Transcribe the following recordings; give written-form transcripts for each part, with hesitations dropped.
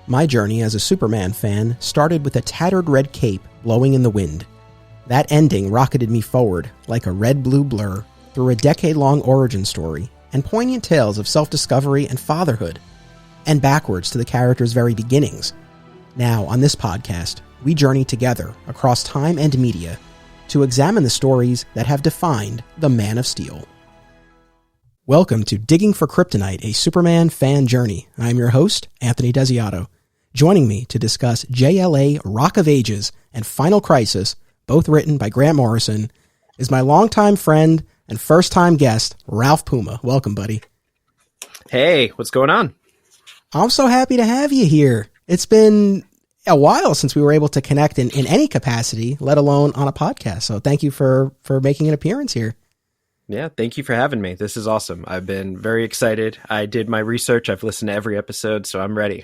My journey as a Superman fan started with a tattered red cape blowing in the wind. That ending rocketed me forward like a red-blue blur through a decade-long origin story and poignant tales of self-discovery and fatherhood, and backwards to the character's very beginnings. Now, on this podcast, we journey together across time and media to examine the stories that have defined the Man of Steel. Welcome to Digging for Kryptonite, a Superman fan journey. I'm your host, Anthony Desiato. Joining me to discuss JLA Rock of Ages and Final Crisis, both written by Grant Morrison, is my longtime friend and first-time guest, Ralph Puma. Welcome, buddy. Hey, what's going on? I'm so happy to have you here. It's been a while since we were able to connect in any capacity, let alone on a podcast. So thank you for making an appearance here. Yeah, thank you for having me. This is awesome. I've been very excited. I did my research. I've listened to every episode, so I'm ready.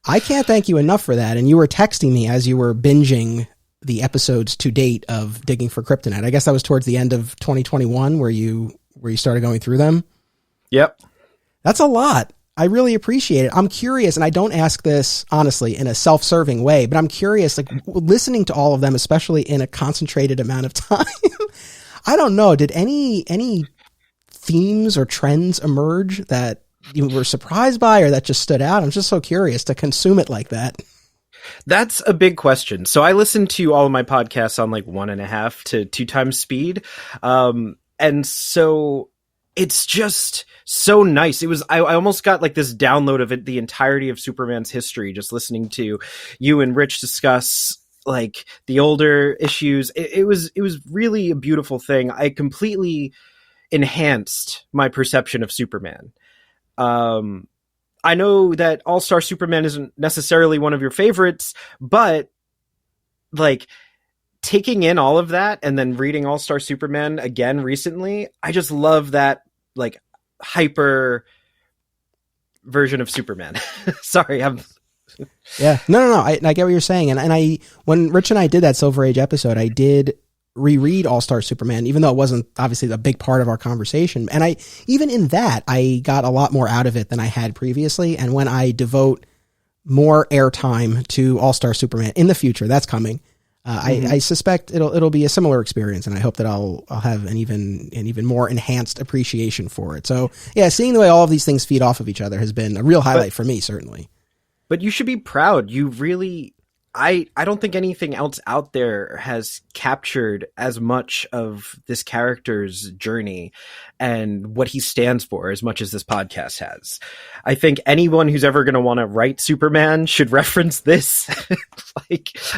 I can't thank you enough for that. And you were texting me as you were binging the episodes to date of Digging for Kryptonite. I guess that was towards the end of 2021 where you started going through them. Yep. That's a lot. I really appreciate it. I'm curious, and I don't ask this honestly in a self-serving way, but I'm curious, like listening to all of them, especially in a concentrated amount of time. I don't know. Did any themes or trends emerge that you were surprised by or that just stood out? I'm just so curious to consume it like that. That's a big question. So I listen to all of my podcasts on like 1.5 to 2 times speed. And so it's just so nice. I almost got like this download of it, the entirety of Superman's history, just listening to you and Rich discuss like the older issues. It was really a beautiful thing. I completely enhanced my perception of Superman. I know that All-Star Superman isn't necessarily one of your favorites, but like taking in all of that and then reading All-Star Superman again recently, I just love that like hyper version of Superman. Sorry, Yeah, no. I get what you're saying. And when Rich and I did that Silver Age episode, I did reread All-Star Superman, even though it wasn't obviously a big part of our conversation. And even in that, I got a lot more out of it than I had previously. And when I devote more airtime to All-Star Superman in the future, that's coming. I suspect it'll be a similar experience, and I hope that I'll have an even more enhanced appreciation for it. So yeah, seeing the way all of these things feed off of each other has been a real highlight for me, certainly. But you should be proud. You really, I don't think anything else out there has captured as much of this character's journey and what he stands for as much as this podcast has. I think anyone who's ever going to want to write Superman should reference this.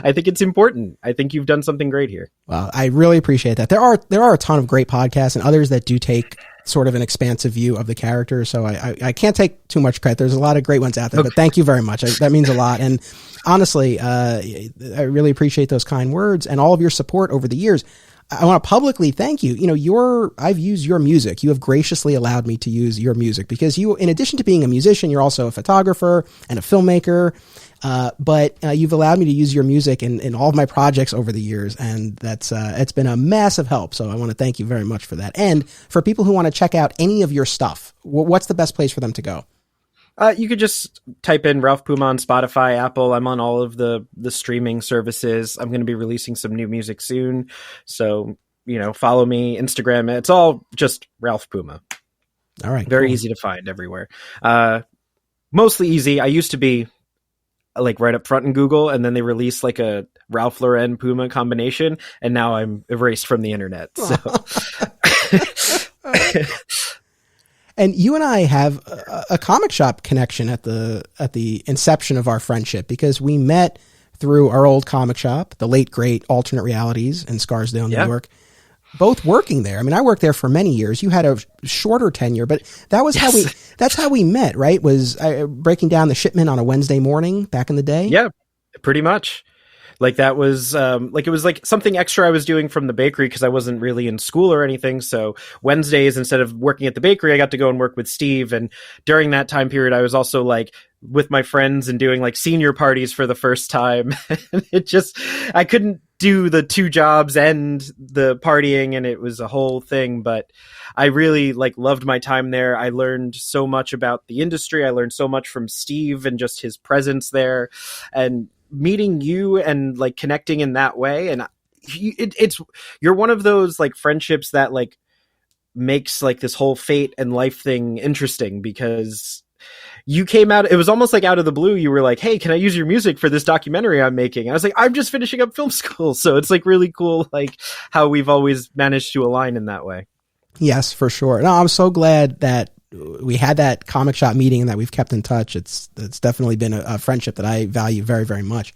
I think it's important. I think you've done something great here. Well, I really appreciate that. There are a ton of great podcasts and others that do take sort of an expansive view of the character. So I can't take too much credit. There's a lot of great ones out there, but thank you very much. That means a lot. And honestly, I really appreciate those kind words and all of your support over the years. I want to publicly thank you. You know, I've used your music. You have graciously allowed me to use your music because you, in addition to being a musician, you're also a photographer and a filmmaker. But you've allowed me to use your music in all of my projects over the years, and that's it's been a massive help. So I want to thank you very much for that. And for people who want to check out any of your stuff, what's the best place for them to go? You could just type in Ralph Puma on Spotify, Apple. I'm on all of the streaming services. I'm going to be releasing some new music soon. So, follow me, Instagram. It's all just Ralph Puma. All right. Very easy to find everywhere. Mostly easy. I used to be like right up front in Google, and then they released like a Ralph Lauren Puma combination, and now I'm erased from the internet. So. And you and I have a comic shop connection at the inception of our friendship because we met through our old comic shop, the late great Alternate Realities in Scarsdale, New York. Both working there. I mean, I worked there for many years. You had a shorter tenure, but that was that's how we met, right? Was breaking down the shipment on a Wednesday morning back in the day? Yeah, pretty much. Like that was it was like something extra I was doing from the bakery because I wasn't really in school or anything. So Wednesdays, instead of working at the bakery, I got to go and work with Steve. And during that time period, I was also like with my friends and doing like senior parties for the first time. I couldn't do the 2 jobs and the partying, and it was a whole thing. But I really loved my time there. I learned so much about the industry. I learned so much from Steve and just his presence there, and meeting you and connecting in that way. And you're one of those friendships that makes this whole fate and life thing interesting, because you came out, it was almost out of the blue. You were like, hey, can I use your music for this documentary I'm making? I was like, I'm just finishing up film school. So it's really cool, how we've always managed to align in that way. Yes, for sure. No, I'm so glad that we had that comic shop meeting and that we've kept in touch. It's definitely been a friendship that I value very, very much.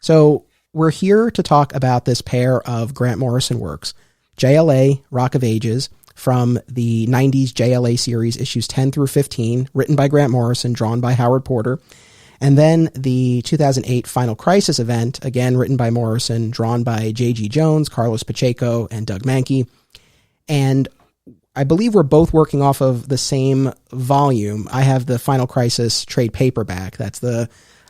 So we're here to talk about this pair of Grant Morrison works, JLA, Rock of Ages, from the 90s JLA series, issues 10 through 15, written by Grant Morrison, drawn by Howard Porter. And then the 2008 Final Crisis event, again written by Morrison, drawn by J.G. Jones, Carlos Pacheco, and Doug Mankey. And I believe we're both working off of the same volume. I have the Final Crisis trade paperback. That's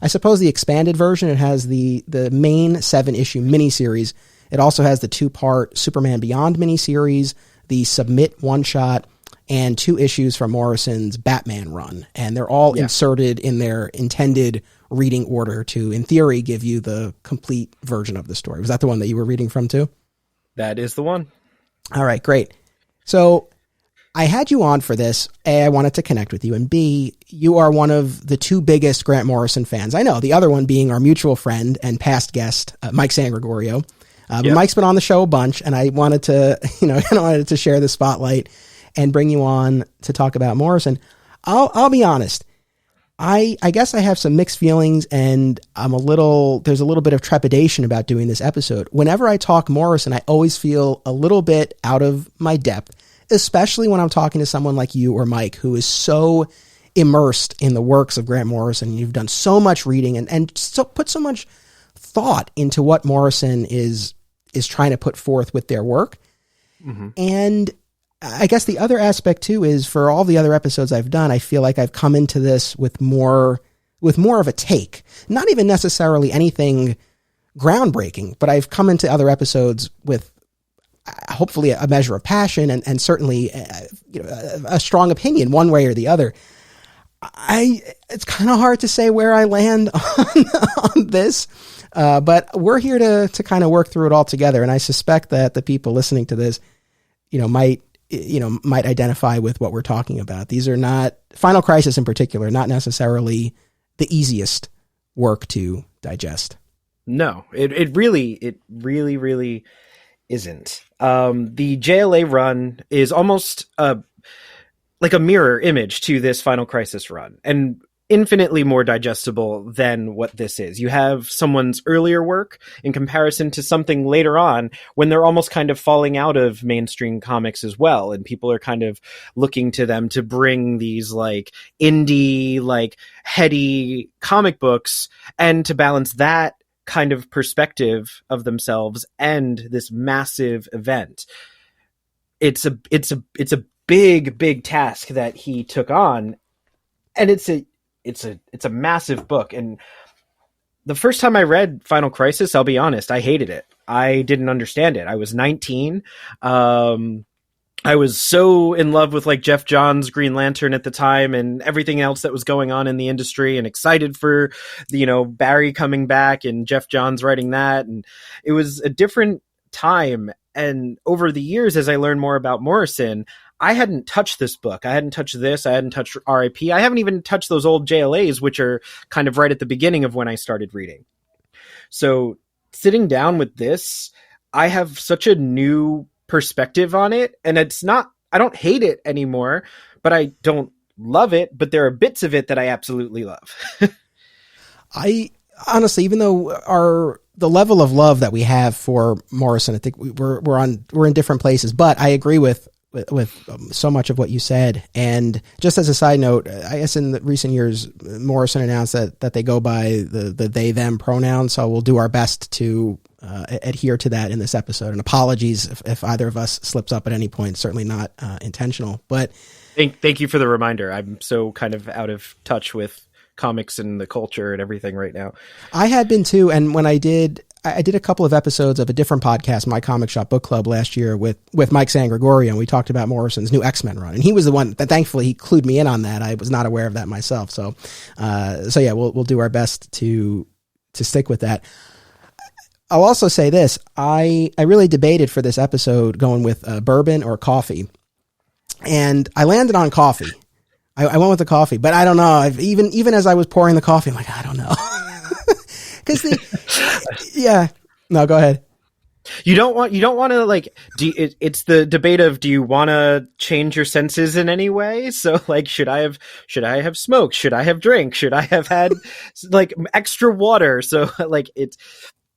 I suppose the expanded version. It has the main 7-issue miniseries. It also has the 2-part Superman Beyond miniseries, the Submit one-shot, and 2 issues from Morrison's Batman run. And they're all inserted in their intended reading order to, in theory, give you the complete version of the story. Was that the one that you were reading from too? That is the one. All right, great. So I had you on for this. A, I wanted to connect with you, and B, you are one of the 2 biggest Grant Morrison fans I know, the other one being our mutual friend and past guest, Mike San Gregorio. But Mike's been on the show a bunch, and I wanted to, I wanted to share the spotlight and bring you on to talk about Morrison. I'll be honest. I guess I have some mixed feelings, and there's a little bit of trepidation about doing this episode. Whenever I talk Morrison, I always feel a little bit out of my depth, especially when I'm talking to someone like you or Mike, who is so immersed in the works of Grant Morrison. You've done so much reading and so put so much thought into what Morrison is trying to put forth with their work. Mm-hmm. And I guess the other aspect too is, for all the other episodes I've done, I feel like I've come into this with more of a take, not even necessarily anything groundbreaking, but I've come into other episodes with hopefully a measure of passion and certainly a strong opinion one way or the other. It's kind of hard to say where I land on this. But we're here to kind of work through it all together. And I suspect that the people listening to this, might identify with what we're talking about. These are not, Final Crisis in particular, not necessarily the easiest work to digest. No, it really isn't. The JLA run is almost like a mirror image to this Final Crisis run, and infinitely more digestible than what this is. You have someone's earlier work in comparison to something later on when they're almost kind of falling out of mainstream comics as well, and people are kind of looking to them to bring these indie, heady comic books, and to balance that kind of perspective of themselves and this massive event. It's a big task that he took on, and it's a massive book. And the first time I read Final Crisis, I'll be honest, I hated it. I didn't understand it. I was 19. I was so in love with Jeff Johns' Green Lantern at the time and everything else that was going on in the industry, and excited for Barry coming back and Jeff Johns writing that. And it was a different time. And over the years, as I learned more about Morrison, I hadn't touched this book. I hadn't touched this. I hadn't touched R.I.P. I haven't even touched those old JLAs, which are kind of right at the beginning of when I started reading. So sitting down with this, I have such a new perspective on it. And I don't hate it anymore, but I don't love it. But there are bits of it that I absolutely love. I honestly, even though the level of love that we have for Morrison, I think we're in different places, but I agree with so much of what you said. And just as a side note, I guess in the recent years, Morrison announced that they go by the they, them pronoun. So we'll do our best to adhere to that in this episode. And apologies if either of us slips up at any point, certainly not intentional, but thank you for the reminder. I'm so kind of out of touch with comics and the culture and everything right now. I had been too. And when I did, I did a couple of episodes of a different podcast, My Comic Shop Book Club, last year with Mike San Gregorio, and we talked about Morrison's new X-Men run. And he was the one that, thankfully, he clued me in on that. I was not aware of that myself. So yeah, we'll do our best to stick with that. I'll also say this. I really debated for this episode going with bourbon or coffee. And I landed on coffee. I went with the coffee, but I don't know. Even as I was pouring the coffee, I'm like, I don't know. Yeah. No, go ahead. You don't want to like, it's the debate of, do you want to change your senses in any way? So like, should I have smoked? Should I have drank? Should I have had like extra water? So like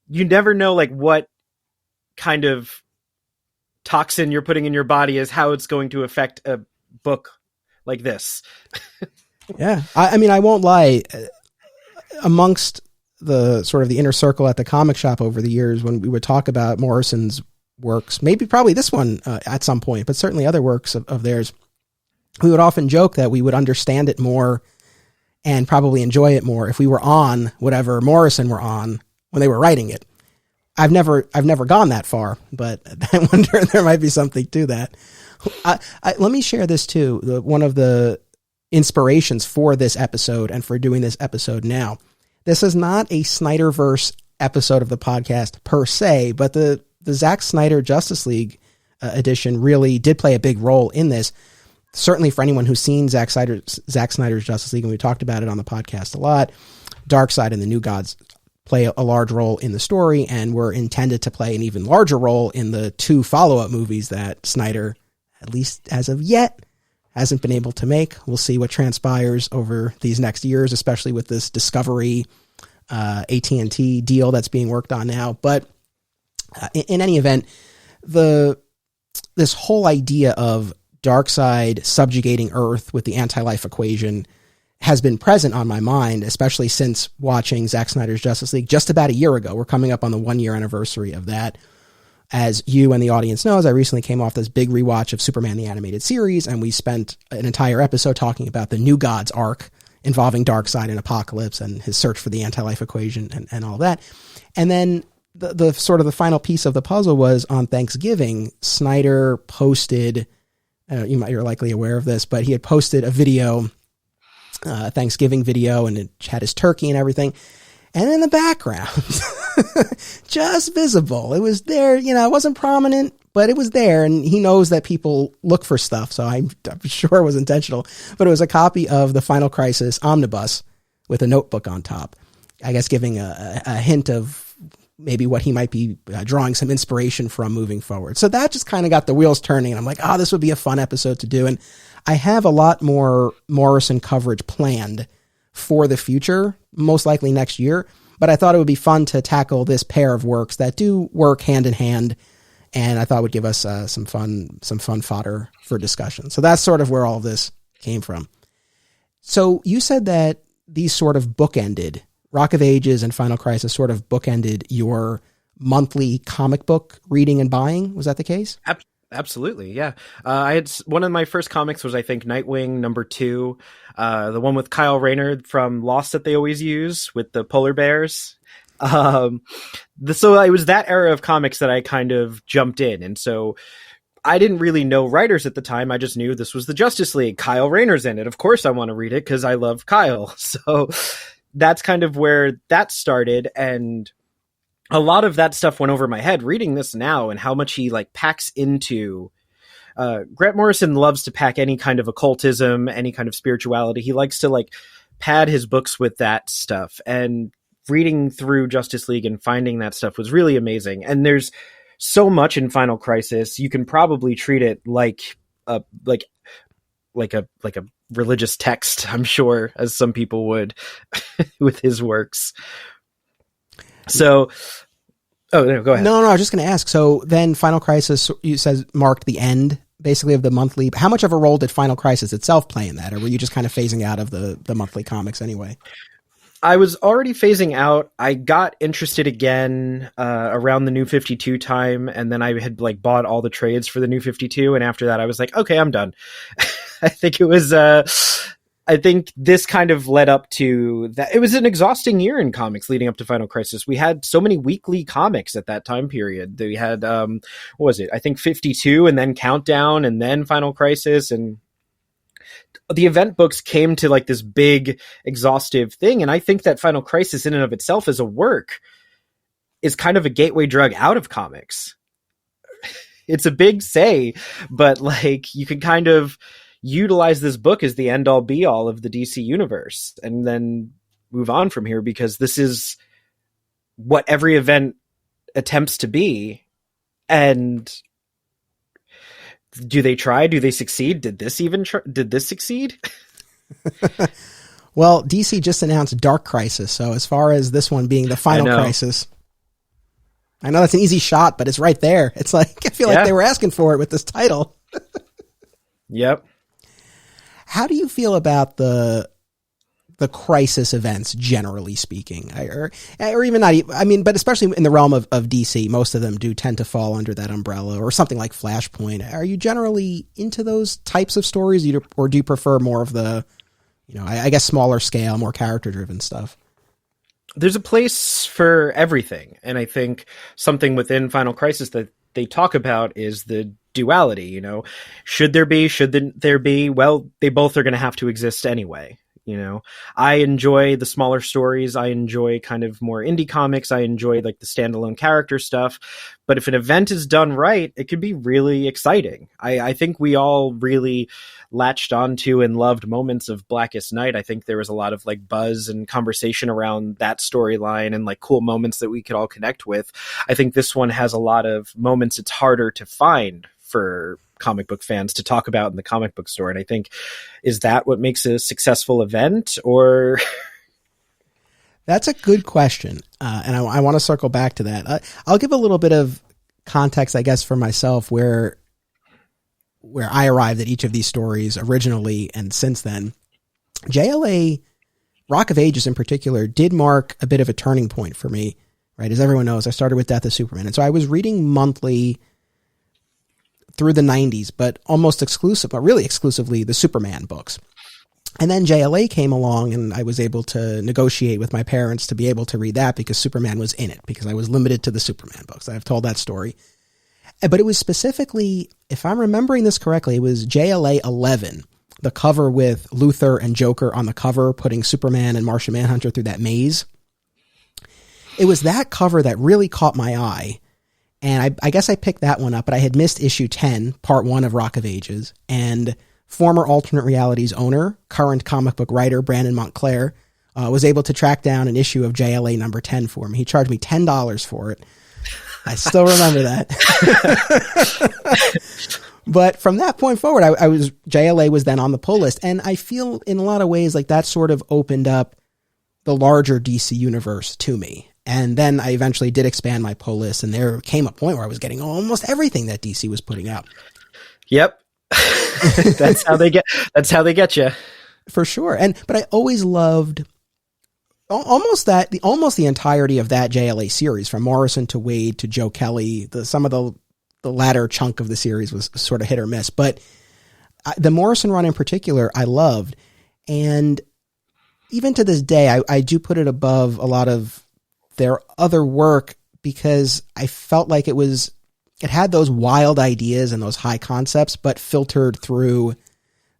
you never know like what kind of toxin you're putting in your body is how it's going to affect a book like this. Yeah. I mean, I won't lie, amongst the sort of the inner circle at the comic shop over the years, when we would talk about Morrison's works, probably this one at some point, but certainly other works of theirs, we would often joke that we would understand it more and probably enjoy it more if we were on whatever Morrison were on when they were writing it. I've never gone that far, but I wonder if there might be something to that. Let me share this too. One of the inspirations for this episode and for doing this episode now. This is not a Snyderverse episode of the podcast per se, but the Zack Snyder Justice League edition really did play a big role in this. Certainly for anyone who's seen Zack Snyder's Justice League, and we talked about it on the podcast a lot, Darkseid and the New Gods play a large role in the story and were intended to play an even larger role in the 2 follow-up movies that Snyder, at least as of yet, hasn't been able to make. We'll see what transpires over these next years, especially with this Discovery AT&T deal that's being worked on now. But in any event, this whole idea of Darkseid subjugating Earth with the anti-life equation has been present on my mind, especially since watching Zack Snyder's Justice League just about a year ago. We're coming up on the 1-year anniversary of that. As you and the audience knows, I recently came off this big rewatch of Superman the Animated Series, and we spent an entire episode talking about the New Gods arc involving Darkseid and Apocalypse and his search for the anti-life equation and all that. And then the sort of the final piece of the puzzle was on Thanksgiving. Snyder posted, you're likely aware of this, but he had posted a video, a Thanksgiving video, and it had his turkey and everything. And in the background, just visible, it was there, it wasn't prominent, but it was there. And he knows that people look for stuff, so I'm sure it was intentional. But it was a copy of the Final Crisis Omnibus with a notebook on top, I guess giving a hint of maybe what he might be drawing some inspiration from moving forward. So that just kind of got the wheels turning. And I'm like, this would be a fun episode to do. And I have a lot more Morrison coverage planned for the future, most likely next year. But I thought it would be fun to tackle this pair of works that do work hand in hand, and I thought would give us some fun fodder for discussion. So that's sort of where all of this came from. So you said that these sort of bookended, Rock of Ages and Final Crisis sort of bookended your monthly comic book reading and buying. Was that the case? Absolutely, yeah. I had one of my first comics was, I think, Nightwing #2, the one with Kyle Rayner from Lost that they always use with the polar bears. So it was that era of comics that I kind of jumped in, and so I didn't really know writers at the time. I just knew this was the Justice League. Kyle Rayner's in it. Of course, I want to read it because I love Kyle. So that's kind of where that started, and a lot of that stuff went over my head reading this now, and how much he like packs into. Grant Morrison loves to pack any kind of occultism, any kind of spirituality. He likes to like pad his books with that stuff, and reading through Justice League and finding that stuff was really amazing. And there's so much in Final Crisis. You can probably treat it like a religious text, I'm sure, as some people would with his works. So, no, go ahead. No, I was just going to ask. So then Final Crisis, you said, marked the end, basically, of the monthly. How much of a role did Final Crisis itself play in that? Or were you just kind of phasing out of the monthly comics anyway? I was already phasing out. I got interested again around the New 52 time, and then I had like bought all the trades for the New 52, and after that I was like, okay, I'm done. I think it was I think this kind of led up to that. It was an exhausting year in comics leading up to Final Crisis. We had so many weekly comics at that time period. We had, what was it? I think 52 and then Countdown and then Final Crisis, and the event books came to like this big exhaustive thing. And I think that Final Crisis in and of itself as a work is kind of a gateway drug out of comics. It's a big say, but like you can kind of utilize this book as the end all be all of the DC universe and then move on from here, because this is what every event attempts to be. And do they try? Do they succeed? Did this succeed? Well, DC just announced Dark Crisis. So as far as this one being the Final Crisis, I know that's an easy shot, but it's right there. It's like, I feel like they were asking for it with this title. Yep. How do you feel about the Crisis events, generally speaking, or even not? I mean, but especially in the realm of DC, most of them do tend to fall under that umbrella, or something like Flashpoint. Are you generally into those types of stories, or do you prefer more of the, I guess, smaller scale, more character driven stuff? There's a place for everything, and I think something within Final Crisis that they talk about is the duality. Should there be, shouldn't there be? Well, they both are going to have to exist anyway. I enjoy the smaller stories. I enjoy kind of more indie comics. I enjoy like the standalone character stuff. But if an event is done right, it could be really exciting. I think we all really latched onto and loved moments of Blackest Night. I think there was a lot of like buzz and conversation around that storyline and like cool moments that we could all connect with. I think this one has a lot of moments it's harder to find for comic book fans to talk about in the comic book store. And I think, is that what makes a successful event, or? That's a good question. And I want to circle back to that. I'll give a little bit of context, I guess, for myself, where I arrived at each of these stories originally. And since then, JLA Rock of Ages in particular did mark a bit of a turning point for me, right? As everyone knows, I started with Death of Superman. And so I was reading monthly through the 90s, but really exclusively the Superman books. And then JLA came along, and I was able to negotiate with my parents to be able to read that because Superman was in it, because I was limited to the Superman books. I've told that story. But it was specifically, if I'm remembering this correctly, it was JLA 11, the cover with Luthor and Joker on the cover, putting Superman and Martian Manhunter through that maze. It was that cover that really caught my eye. And I guess I picked that one up, but I had missed issue 10, part 1 of Rock of Ages. And former Alternate Realities owner, current comic book writer, Brandon Montclair, was able to track down an issue of JLA number 10 for me. He charged me $10 for it. I still remember that. But from that point forward, JLA was then on the pull list. And I feel in a lot of ways like that sort of opened up the larger DC universe to me. And then I eventually did expand my pull list, and there came a point where I was getting almost everything that DC was putting out. Yep. That's how they get you. For sure. But I always loved almost the entirety of that JLA series, from Morrison to Wade to Joe Kelly. Some of the latter chunk of the series was sort of hit or miss, but the Morrison run in particular, I loved. And even to this day, I do put it above a lot of their other work, because I felt like it had those wild ideas and those high concepts, but filtered through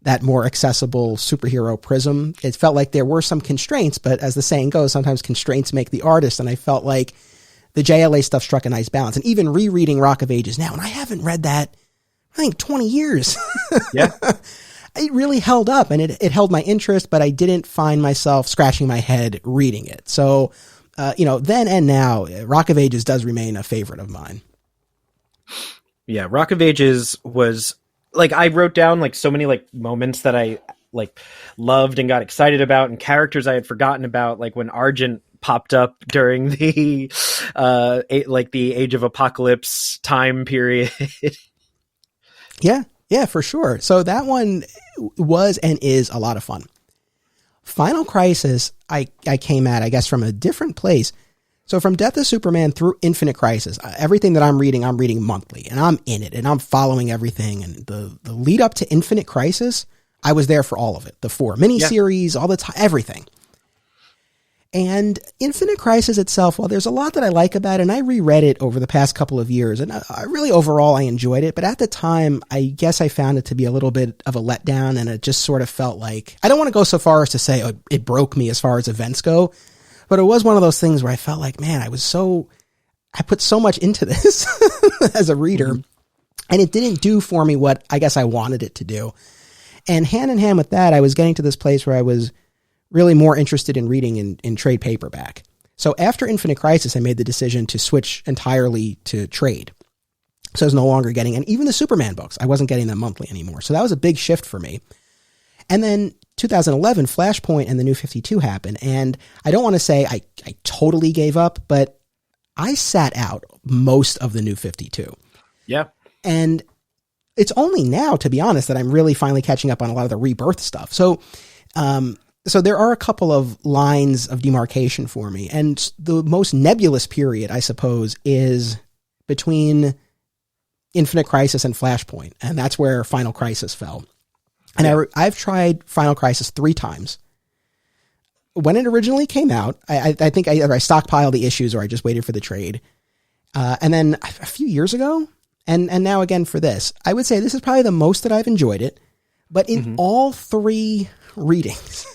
that more accessible superhero prism. It felt like there were some constraints, but as the saying goes, sometimes constraints make the artist. And I felt like the JLA stuff struck a nice balance. And even rereading Rock of Ages now, and I haven't read that, I think 20 years. Yeah. It really held up, and it held my interest, but I didn't find myself scratching my head reading it. So, then and now, Rock of Ages does remain a favorite of mine. Yeah, Rock of Ages was, like, I wrote down, like, so many, like, moments that I, like, loved and got excited about, and characters I had forgotten about, like, when Argent popped up during the, the Age of Apocalypse time period. Yeah, for sure. So that one was and is a lot of fun. Final Crisis, I came at, I guess, from a different place. So from Death of Superman through Infinite Crisis, everything that I'm reading monthly, and I'm in it, and I'm following everything. And the lead up to Infinite Crisis, I was there for all of it. The 4 miniseries, all the time, everything. And Infinite Crisis itself, well, there's a lot that I like about it, and I reread it over the past couple of years, and I really overall I enjoyed it, but at the time, I guess I found it to be a little bit of a letdown, and it just sort of felt like, I don't want to go so far as to say it broke me as far as events go, but it was one of those things where I felt like, man, I put so much into this as a reader, and it didn't do for me what I guess I wanted it to do. And hand in hand with that, I was getting to this place where I was really more interested in reading in trade paperback. So after Infinite Crisis, I made the decision to switch entirely to trade. So I was no longer getting, and even the Superman books, I wasn't getting them monthly anymore. So that was a big shift for me. And then 2011, Flashpoint and the New 52 happened. And I don't want to say I totally gave up, but I sat out most of the New 52. Yeah. And it's only now, to be honest, that I'm really finally catching up on a lot of the Rebirth stuff. So there are a couple of lines of demarcation for me. And the most nebulous period, I suppose, is between Infinite Crisis and Flashpoint. And that's where Final Crisis fell. And I've tried Final Crisis 3 times. When it originally came out, I think either I stockpiled the issues or I just waited for the trade. And then a few years ago, and now again for this, I would say this is probably the most that I've enjoyed it. But in all 3 readings,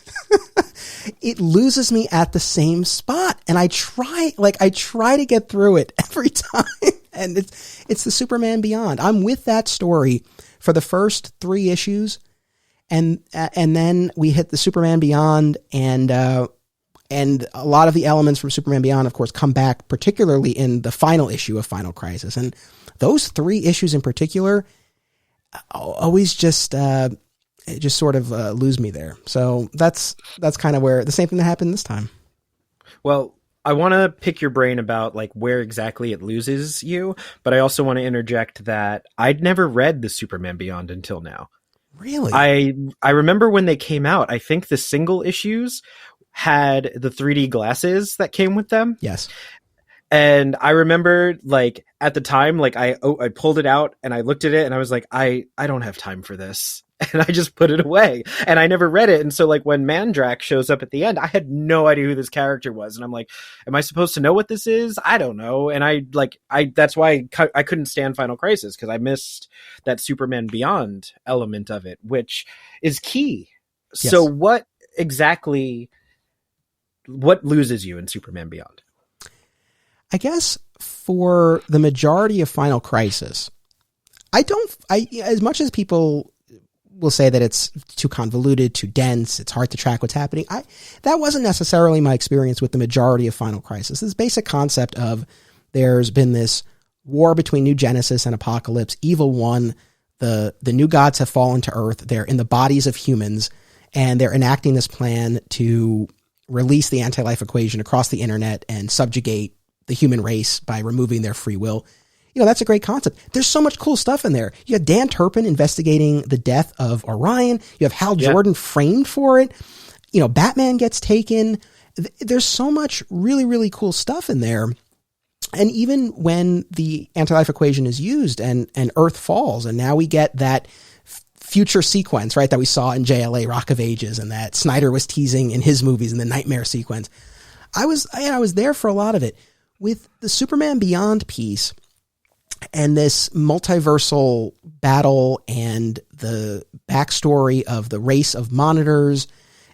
it loses me at the same spot. And I try to get through it every time. And it's the Superman Beyond. I'm with that story for the first 3 issues. And then we hit the Superman Beyond, and a lot of the elements from Superman Beyond, of course, come back, particularly in the final issue of Final Crisis. And those 3 issues in particular always just sort of lose me there. So that's kind of where the same thing that happened this time. Well, I want to pick your brain about like where exactly it loses you, but I also want to interject that I'd never read the Superman Beyond until now. Really? I remember when they came out, I think the single issues had the 3D glasses that came with them. Yes. And I remember like at the time, like I pulled it out and I looked at it and I was like, I don't have time for this. And I just put it away and I never read it. And so like when Mandrake shows up at the end, I had no idea who this character was. And I'm like, am I supposed to know what this is? I don't know. And that's why I couldn't stand Final Crisis, because I missed that Superman Beyond element of it, which is key. Yes. So what loses you in Superman Beyond? I guess for the majority of Final Crisis, as much as people will say that it's too convoluted, too dense, it's hard to track what's happening, that wasn't necessarily my experience with the majority of Final Crisis. This basic concept of there's been this war between New Genesis and Apocalypse, Evil One, the new gods have fallen to Earth, they're in the bodies of humans, and they're enacting this plan to release the anti-life equation across the internet and subjugate the human race by removing their free will. You know, that's a great concept. There's so much cool stuff in there. You have Dan Turpin investigating the death of Orion. You have Hal Jordan framed for it. You know, Batman gets taken. There's so much really, really cool stuff in there. And even when the anti-life equation is used and Earth falls, and now we get that future sequence, right, that we saw in JLA Rock of Ages and that Snyder was teasing in his movies in the Nightmare sequence. I was there for a lot of it. With the Superman Beyond piece and this multiversal battle and the backstory of the race of monitors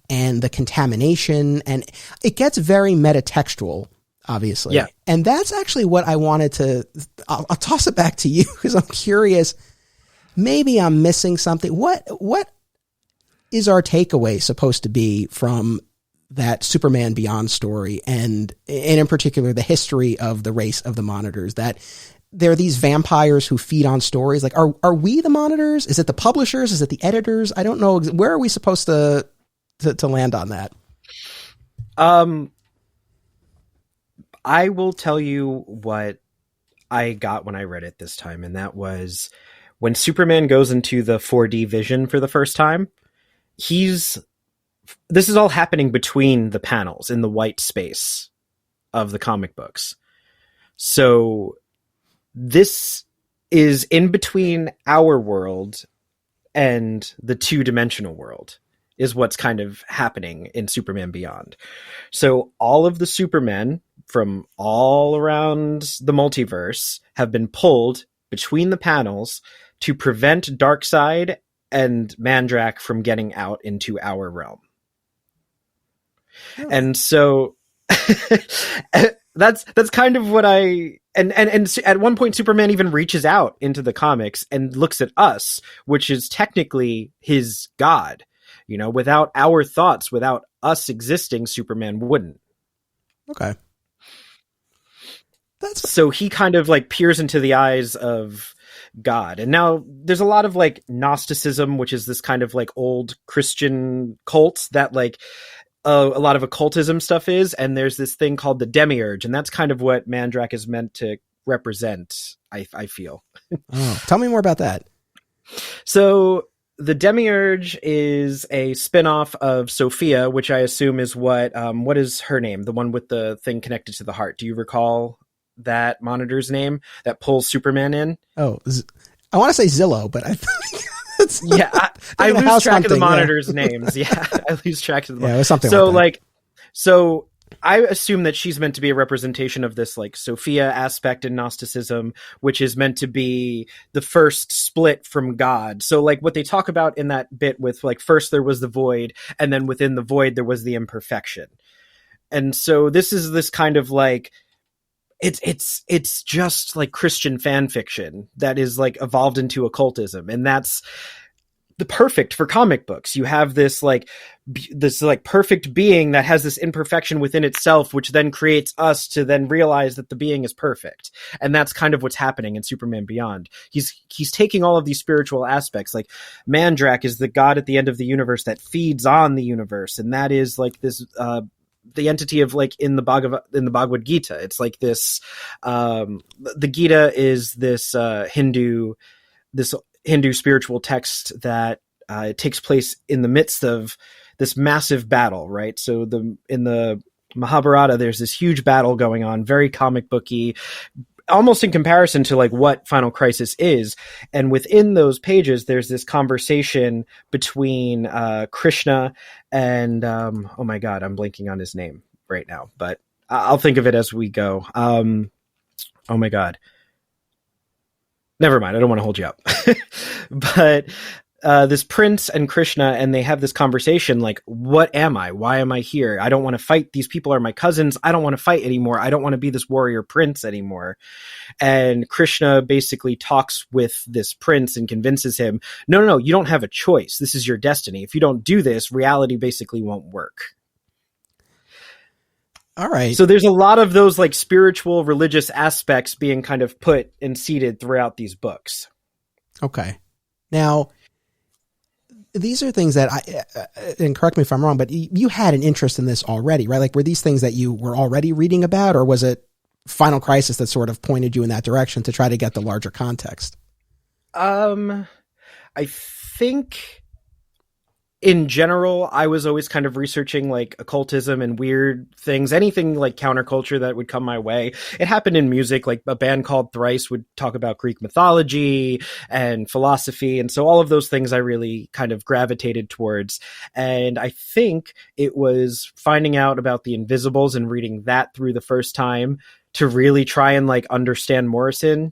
and the contamination, and it gets very metatextual, obviously. Yeah. And that's actually what I wanted to, I'll toss it back to you because I'm curious, maybe I'm missing something. What is our takeaway supposed to be from that Superman Beyond story, and in particular the history of the race of the monitors, that there are these vampires who feed on stories? Like, are we the monitors? Is it the publishers? Is it the editors? I don't know. Where are we supposed to land on that? I will tell you what I got when I read it this time, and that was when Superman goes into the 4D vision for the first time. This is all happening between the panels in the white space of the comic books. So this is in between our world and the two-dimensional world is what's kind of happening in Superman Beyond. So all of the Supermen from all around the multiverse have been pulled between the panels to prevent Darkseid and Mandrak from getting out into our realm. Oh. And so that's kind of what and at one point Superman even reaches out into the comics and looks at us, which is technically his god. You know, without our thoughts, without us existing, Superman wouldn't. Okay. So he kind of like peers into the eyes of God. And now there's a lot of like Gnosticism, which is this kind of like old Christian cult that like a lot of occultism stuff is. And there's this thing called the Demiurge. And that's kind of what Mandrak is meant to represent, I feel. Oh, tell me more about that. So the Demiurge is a spinoff of Sophia, which I assume is what is her name? The one with the thing connected to the heart. Do you recall that monitor's name that pulls Superman in? Oh, I want to say Zillow, but I I lose track of the monitor's names. Yeah, I lose track of the. Yeah, it was something. So I assume that she's meant to be a representation of this like Sophia aspect in Gnosticism, which is meant to be the first split from God. So like what they talk about in that bit with like first there was the void, and then within the void there was the imperfection. And so this is this kind of like it's just like Christian fan fiction that is like evolved into occultism, and that's the perfect for comic books. You have this like perfect being that has this imperfection within itself, which then creates us to then realize that the being is perfect. And that's kind of what's happening in Superman Beyond. He's taking all of these spiritual aspects. Like Mandrak is the god at the end of the universe that feeds on the universe, and that is like this the entity of like in the Bhagavad Gita. It's like this the Gita is this Hindu spiritual text that takes place in the midst of this massive battle, right? So in the Mahabharata, there's this huge battle going on, very comic booky, almost in comparison to like what Final Crisis is. And within those pages, there's this conversation between Krishna and oh my God, I'm blanking on his name right now, but I'll think of it as we go. Oh my God. Never mind. I don't want to hold you up. But this prince and Krishna, and they have this conversation like, what am I? Why am I here? I don't want to fight. These people are my cousins. I don't want to fight anymore. I don't want to be this warrior prince anymore. And Krishna basically talks with this prince and convinces him, no, you don't have a choice. This is your destiny. If you don't do this, reality basically won't work. All right. So there's a lot of those like spiritual, religious aspects being kind of put and seeded throughout these books. Okay. Now, these are things that and correct me if I'm wrong, but you had an interest in this already, right? Like, were these things that you were already reading about, or was it Final Crisis that sort of pointed you in that direction to try to get the larger context? I think in general, I was always kind of researching like occultism and weird things, anything like counterculture that would come my way. It happened in music, like a band called Thrice would talk about Greek mythology and philosophy. And so all of those things I really kind of gravitated towards. And I think it was finding out about the Invisibles and reading that through the first time to really try and like understand Morrison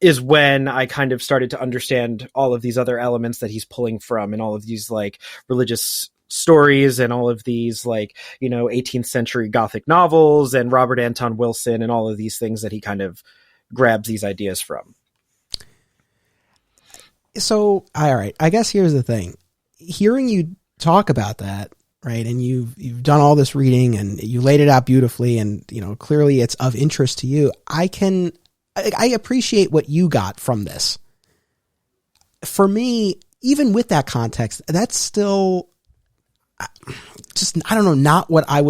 is when I kind of started to understand all of these other elements that he's pulling from, and all of these like religious stories and all of these like, 18th century Gothic novels and Robert Anton Wilson and all of these things that he kind of grabs these ideas from. So, all right, I guess here's the thing. Hearing you talk about that, right, and you've done all this reading and you laid it out beautifully, and clearly it's of interest to you. I appreciate what you got from this. For me, even with that context, that's still just, I don't know, not what I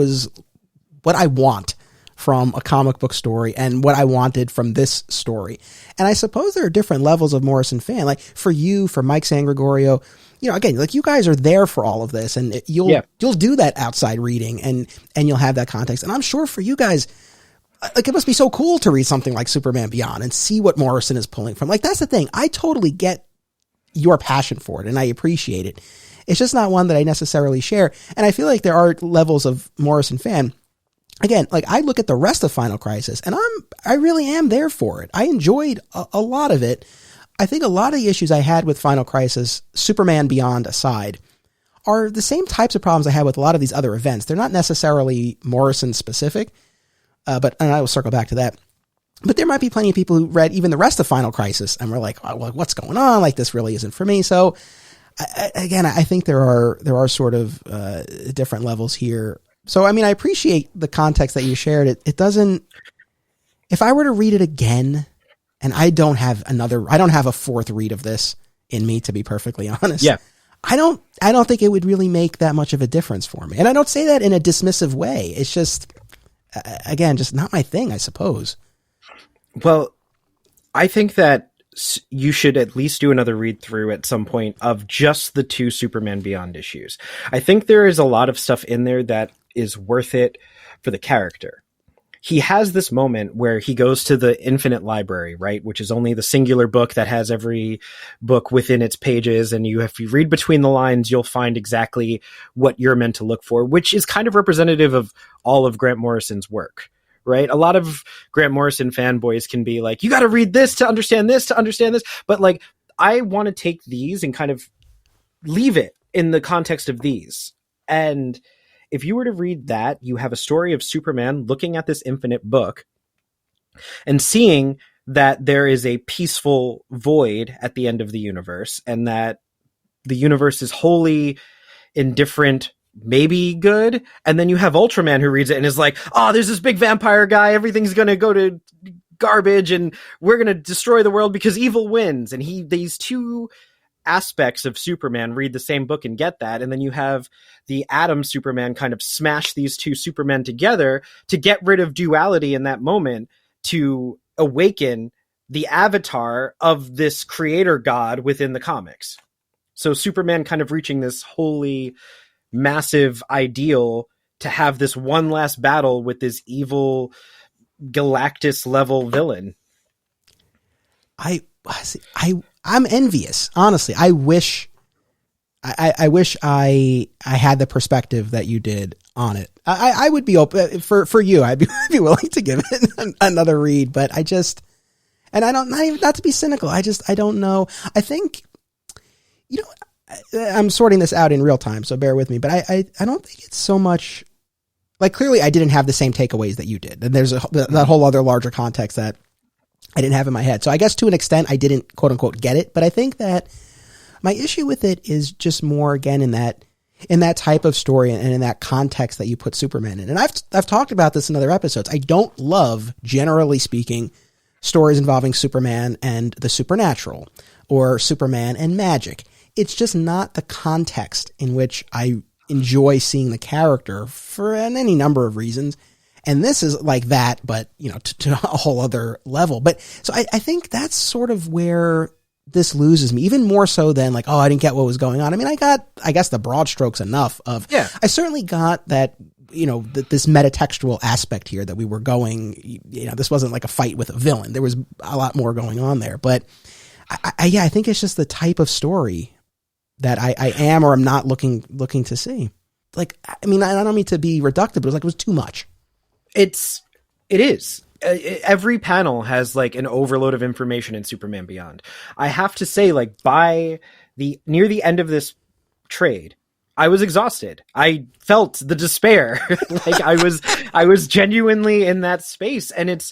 want from a comic book story and what I wanted from this story. And I suppose there are different levels of Morrison fan. Like for you, for Mike San Gregorio, again, like you guys are there for all of this, and you'll do that outside reading and you'll have that context. And I'm sure for you guys, like, it must be so cool to read something like Superman Beyond and see what Morrison is pulling from. Like, that's the thing. I totally get your passion for it, and I appreciate it. It's just not one that I necessarily share. And I feel like there are levels of Morrison fan. Again, like I look at the rest of Final Crisis and I really am there for it. I enjoyed a lot of it. I think a lot of the issues I had with Final Crisis, Superman Beyond aside, are the same types of problems I had with a lot of these other events. They're not necessarily Morrison specific, and I will circle back to that. But there might be plenty of people who read even the rest of Final Crisis and were like, oh, well, what's going on? Like, this really isn't for me. So I think there are sort of different levels here. So, I mean, I appreciate the context that you shared. It doesn't, if I were to read it again, and I don't have a fourth read of this in me, to be perfectly honest. Yeah. I don't think it would really make that much of a difference for me. And I don't say that in a dismissive way. It's just, again, just not my thing, I suppose. Well, I think that you should at least do another read through at some point of just the 2 Superman Beyond issues. I think there is a lot of stuff in there that is worth it for the character. He has this moment where he goes to the Infinite Library, right? Which is only the singular book that has every book within its pages. And if you read between the lines, you'll find exactly what you're meant to look for, which is kind of representative of all of Grant Morrison's work. Right? A lot of Grant Morrison fanboys can be like, you got to read this to understand this, to understand this. But like, I want to take these and kind of leave it in the context of these. And if you were to read that, you have a story of Superman looking at this infinite book and seeing that there is a peaceful void at the end of the universe, and that the universe is wholly indifferent, maybe good. And then you have Ultraman who reads it and is like, oh, there's this big vampire guy, everything's going to go to garbage and we're going to destroy the world because evil wins. And these 2 aspects of Superman read the same book and get that. And then you have the Atom Superman kind of smash these 2 Supermen together to get rid of duality in that moment, to awaken the avatar of this creator god within the comics. So Superman kind of reaching this holy, massive ideal to have this one last battle with this evil Galactus level villain. I'm envious. Honestly, I wish I had the perspective that you did on it. I would be open for you. I'd be willing to give it another read, but I just, and I don't, not to be cynical. I don't know. I think, you know, I'm sorting this out in real time, so bear with me, but I don't think it's so much like, clearly I didn't have the same takeaways that you did. And there's that whole other larger context that I didn't have in my head. So I guess to an extent I didn't quote unquote get it, but I think that my issue with it is just more, again, in that type of story and in that context that you put Superman in. And I've talked about this in other episodes. I don't love, generally speaking, stories involving Superman and the supernatural or Superman and magic. It's just not the context in which I enjoy seeing the character for any number of reasons. And this is like that, but, you know, to a whole other level. But so I think that's sort of where this loses me, even more so than like, oh, I didn't get what was going on. I mean, I got, I guess, the broad strokes enough of, yeah. I certainly got that, you know, this metatextual aspect here that we were going, you know, this wasn't like a fight with a villain. There was a lot more going on there. But I think it's just the type of story that I am or am not looking to see. Like, I mean, I don't mean to be reductive, but it was like, it was too much. It is. Every panel has like an overload of information in Superman Beyond. I have to say, like, by near the end of this trade, I was exhausted. I felt the despair. Like I was genuinely in that space. And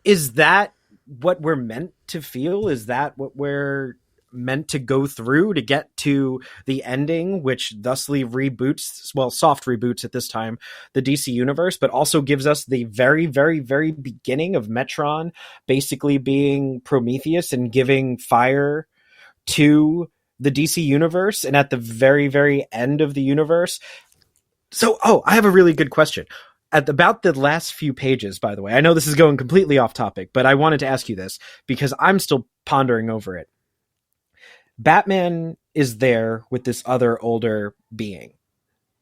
is that what we're meant to feel? Is that what we're meant to go through to get to the ending, which thusly reboots, well, soft reboots at this time, the DC universe, but also gives us the very, very, very beginning of Metron basically being Prometheus and giving fire to the DC universe, and at the very, very end of the universe. So, I have a really good question. At about the last few pages, by the way, I know this is going completely off topic, but I wanted to ask you this because I'm still pondering over it. Batman is there with this other older being.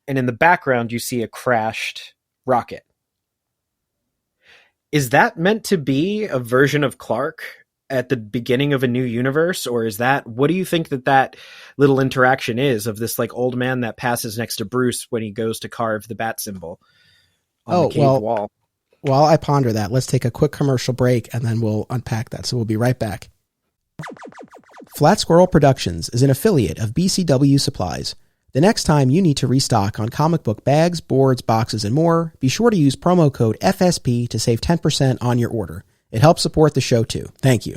And in the background, you see a crashed rocket. Is that meant to be a version of Clark at the beginning of a new universe, or is that, what do you think that little interaction is of this like old man that passes next to Bruce when he goes to carve the bat symbol on the cave wall? While I ponder that, let's take a quick commercial break and then we'll unpack that. So we'll be right back. Flat Squirrel Productions is an affiliate of BCW Supplies. The next time you need to restock on comic book bags, boards, boxes, and more, be sure to use promo code FSP to save 10% on your order. It helps support the show too. Thank you.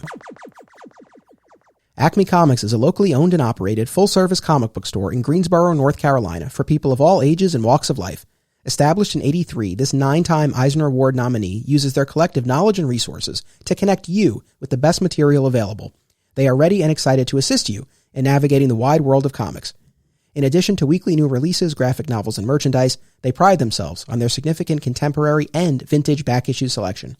Acme Comics is a locally owned and operated full-service comic book store in Greensboro, North Carolina for people of all ages and walks of life. Established in '83, this 9-time Eisner Award nominee uses their collective knowledge and resources to connect you with the best material available. They are ready and excited to assist you in navigating the wide world of comics. In addition to weekly new releases, graphic novels, and merchandise, they pride themselves on their significant contemporary and vintage back issue selection.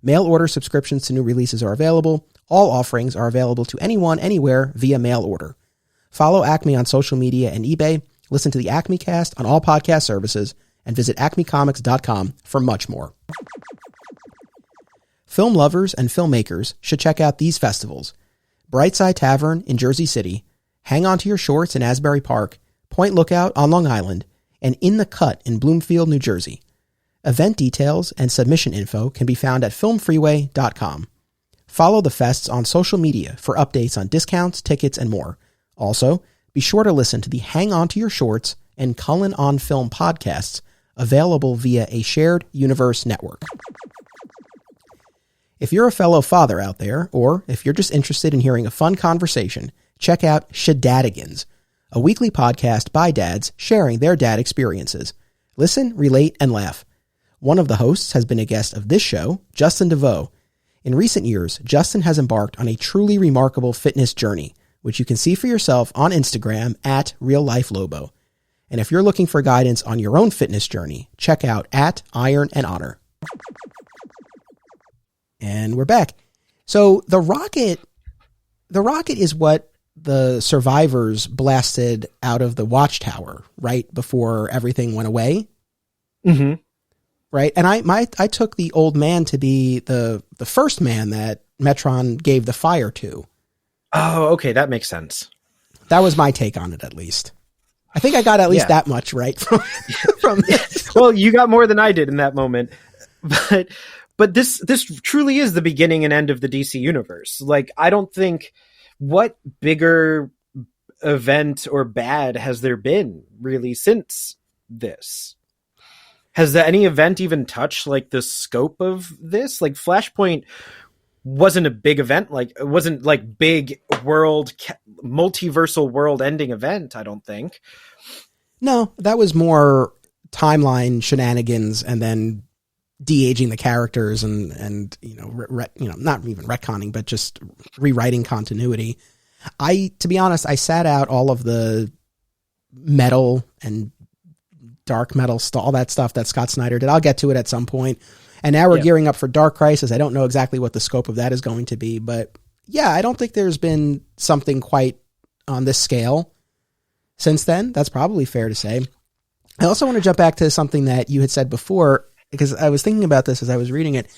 Mail order subscriptions to new releases are available. All offerings are available to anyone, anywhere via mail order. Follow Acme on social media and eBay, listen to the Acme Cast on all podcast services, and visit acmecomics.com for much more. Film lovers and filmmakers should check out these festivals: Brightside Tavern in Jersey City, Hang On to Your Shorts in Asbury Park, Point Lookout on Long Island, and In the Cut in Bloomfield, New Jersey. Event details and submission info can be found at filmfreeway.com. Follow the fests on social media for updates on discounts, tickets, and more. Also, be sure to listen to the Hang On to Your Shorts and Cullen on Film podcasts, available via a shared universe network. If you're a fellow father out there, or if you're just interested in hearing a fun conversation, check out Shadadigans, a weekly podcast by dads sharing their dad experiences. Listen, relate, and laugh. One of the hosts has been a guest of this show, Justin DeVoe. In recent years, Justin has embarked on a truly remarkable fitness journey, which you can see for yourself on Instagram at RealLifeLobo. And if you're looking for guidance on your own fitness journey, check out at Iron and Honor. And we're back. So the rocket is what the survivors blasted out of the watchtower right before everything went away. Mm-hmm. Right. And I took the old man to be the first man that Metron gave the fire to. Oh, okay. That makes sense. That was my take on it, at least. I think I got at least that much right from this. Well, you got more than I did in that moment. But this truly is the beginning and end of the DC universe. Like, I don't think, what bigger event or bad has there been really since this? Has any event even touched like the scope of this? Like, Flashpoint wasn't a big event. Like, it wasn't like big world, multiversal world ending event, I don't think. No, that was more timeline shenanigans and then de-aging the characters and not even retconning, but just rewriting continuity. To be honest, I sat out all of the metal and dark metal, all that stuff that Scott Snyder did. I'll get to it at some point. And now we're gearing up for Dark Crisis. I don't know exactly what the scope of that is going to be, but yeah, I don't think there's been something quite on this scale since then. That's probably fair to say. I also want to jump back to something that you had said before, because I was thinking about this as I was reading it.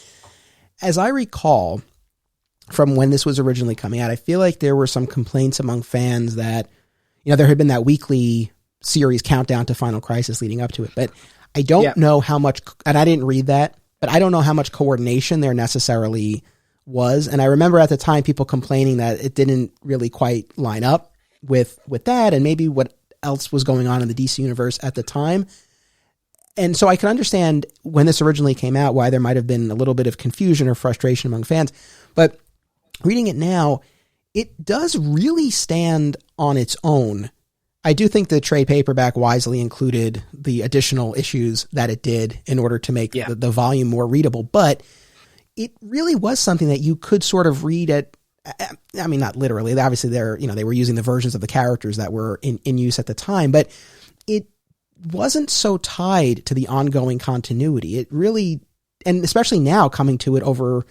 As I recall from when this was originally coming out, I feel like there were some complaints among fans that, there had been that weekly series countdown to Final Crisis leading up to it, but I don't know how much, and I didn't read that, but I don't know how much coordination there necessarily was. And I remember at the time people complaining that it didn't really quite line up with that and maybe what else was going on in the DC universe at the time. And so I can understand when this originally came out why there might have been a little bit of confusion or frustration among fans. But reading it now, it does really stand on its own. I do think the trade paperback wisely included the additional issues that it did in order to make the volume more readable. But it really was something that you could sort of read at, I mean, not literally. Obviously, they were using the versions of the characters that were in use at the time, but it wasn't so tied to the ongoing continuity. It really, and especially now coming to it over,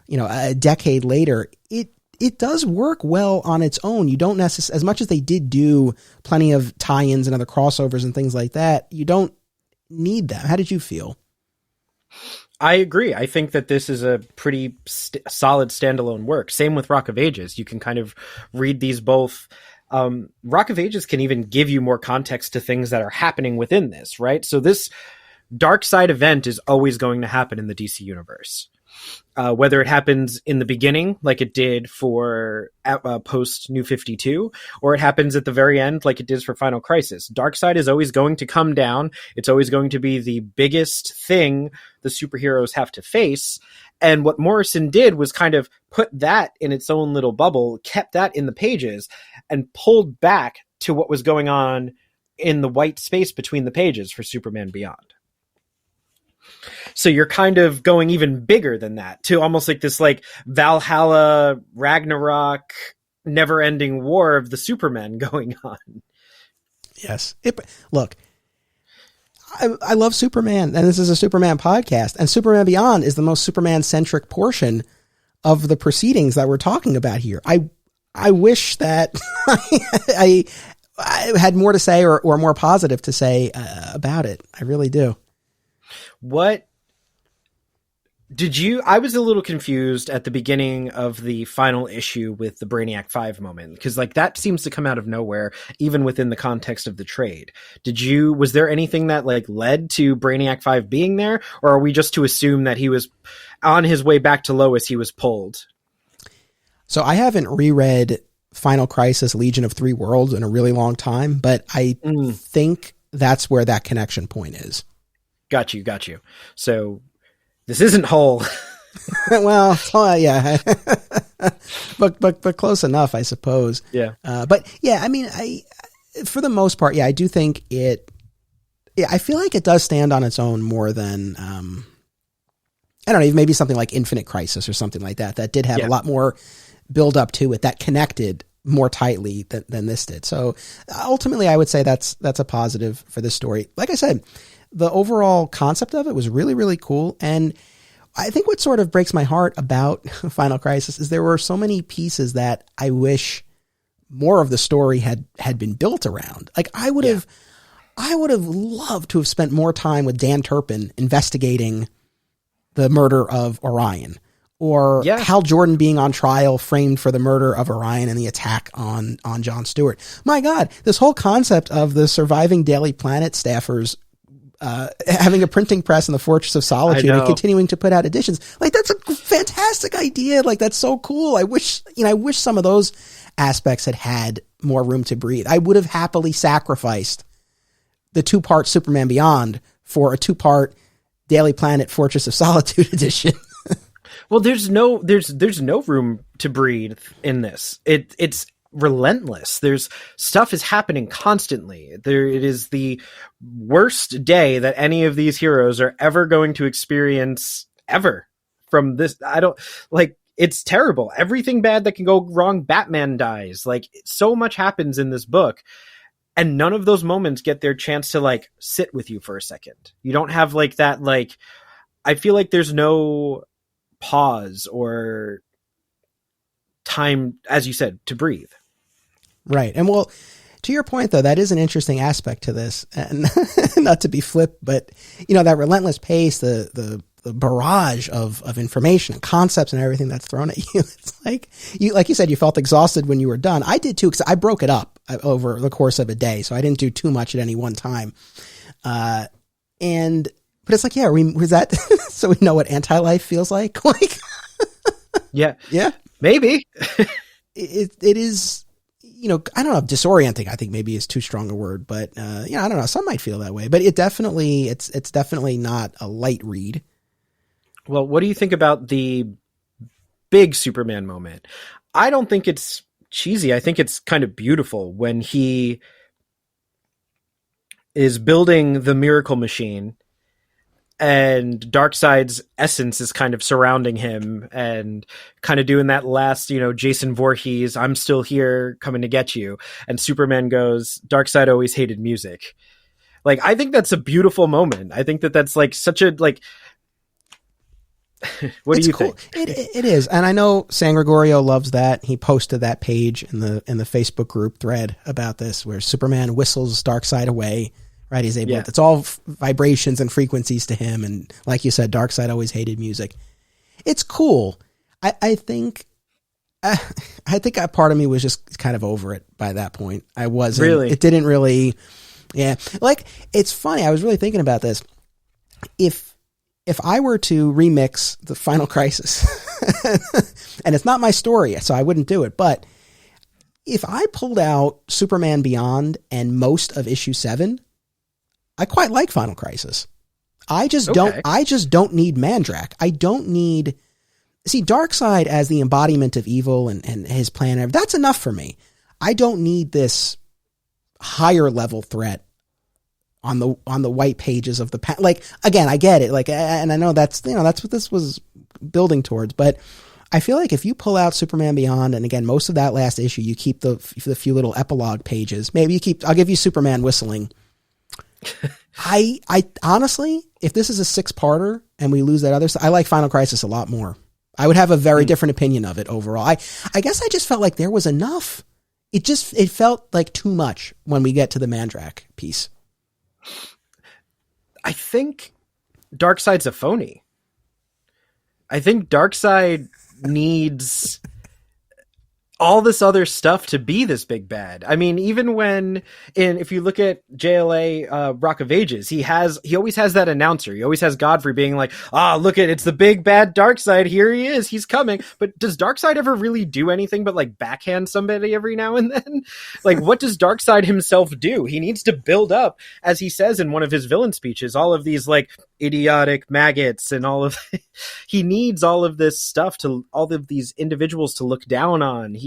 a decade later, it does work well on its own. You don't necessarily, as much as they did do plenty of tie-ins and other crossovers and things like that, you don't need them. How did you feel? I agree. I think that this is a pretty solid standalone work. Same with Rock of Ages. You can kind of read these both. Rock of Ages can even give you more context to things that are happening within this, right? So this Darkseid event is always going to happen in the DC universe. Whether it happens in the beginning, like it did for post New 52, or it happens at the very end, like it did for Final Crisis. Darkseid is always going to come down. It's always going to be the biggest thing the superheroes have to face. And what Morrison did was kind of put that in its own little bubble, kept that in the pages, and pulled back to what was going on in the white space between the pages for Superman Beyond. So you're kind of going even bigger than that, to almost like this like Valhalla, Ragnarok, never-ending war of the Supermen going on. Yes. Look, I love Superman, and this is a Superman podcast, and Superman Beyond is the most Superman-centric portion of the proceedings that we're talking about here. I wish that I had more to say or more positive to say about it. I really do. What did you? I was a little confused at the beginning of the final issue with the Brainiac 5 moment, because like that seems to come out of nowhere, even within the context of the trade. Was there anything that like led to Brainiac 5 being there, or are we just to assume that he was on his way back to Lois, he was pulled? So I haven't reread Final Crisis Legion of Three Worlds in a really long time, but I think that's where that connection point is. Got you. So this isn't Hull. Well, yeah, but close enough, I suppose. Yeah. But yeah, I mean, for the most part, yeah, I do think it. Yeah, I feel like it does stand on its own more than I don't know, maybe something like Infinite Crisis or something like that. That did have a lot more build up to it, that connected more tightly than this did. So ultimately, I would say that's a positive for this story. Like I said, the overall concept of it was really, really cool. And I think what sort of breaks my heart about Final Crisis is there were so many pieces that I wish more of the story had been built around. Like I would have loved to have spent more time with Dan Turpin investigating the murder of Orion, or Hal Jordan being on trial, framed for the murder of Orion and the attack on Jon Stewart. My God, this whole concept of the surviving Daily Planet staffers having a printing press in the Fortress of Solitude and continuing to put out editions. Like that's a fantastic idea. Like that's so cool. I wish some of those aspects had more room to breathe. I would have happily sacrificed the 2-part Superman Beyond for a 2-part Daily Planet Fortress of Solitude edition. Well, there's no room to breathe in this. It's relentless. There's stuff is happening constantly. It is the worst day that any of these heroes are ever going to experience ever from this. It's terrible. Everything bad that can go wrong, Batman dies. Like so much happens in this book, and none of those moments get their chance to like sit with you for a second. You don't have like that. Like, I feel like there's no pause or time, as you said, to breathe. Right. And well, to your point though, that is an interesting aspect to this, and not to be flip, but that relentless pace, the barrage of information and concepts and everything that's thrown at you. It's like you said, you felt exhausted when you were done. I did too, because I broke it up over the course of a day. So I didn't do too much at any one time. But it's like, was that, so we know what anti-life feels like? Like, yeah, maybe it is, I don't know, disorienting, I think maybe is too strong a word, but, I don't know. Some might feel that way, but it's definitely not a light read. Well, what do you think about the big Superman moment? I don't think it's cheesy. I think it's kind of beautiful when he is building the miracle machine and Darkseid's essence is kind of surrounding him and kind of doing that last, Jason Voorhees, I'm still here coming to get you. And Superman goes, Darkseid always hated music. Like, I think that's a beautiful moment. I think that's like such a, like, what do you think? It is. And I know San Gregorio loves that. He posted that page in the Facebook group thread about this, where Superman whistles Darkseid away right? He's able, it's all vibrations and frequencies to him. And like you said, Darkseid always hated music. It's cool. I think a part of me was just kind of over it by that point. I wasn't, really, it didn't really, like, it's funny. I was really thinking about this. If I were to remix the Final Crisis, and it's not my story, so I wouldn't do it, but if I pulled out Superman Beyond and most of issue 7, I quite like Final Crisis. I just don't need Mandrak. I don't need, see, Darkseid as the embodiment of evil and his plan. That's enough for me. I don't need this higher level threat on the white pages of the like, again, I get it. Like, and I know that's, that's what this was building towards, but I feel like if you pull out Superman Beyond, and again, most of that last issue, you keep the few little epilogue pages. Maybe I'll give you Superman whistling. I honestly, if this is a 6-parter and we lose that other stuff, I like Final Crisis a lot more. I would have a very different opinion of it overall. I guess I just felt like there was enough. It felt like too much when we get to the Mandrak piece. I think Darkseid's a phony. I think Darkseid needs all this other stuff to be this big bad. I mean, even if you look at JLA Rock of Ages, he always has that announcer. He always has Godfrey being like, look it's the big bad Darkseid. Here he is. He's coming. But does Darkseid ever really do anything but like backhand somebody every now and then? Like, what does Darkseid himself do? He needs to build up, as he says in one of his villain speeches, all of these like idiotic maggots and all of, he needs all of this stuff to all of these individuals to look down on.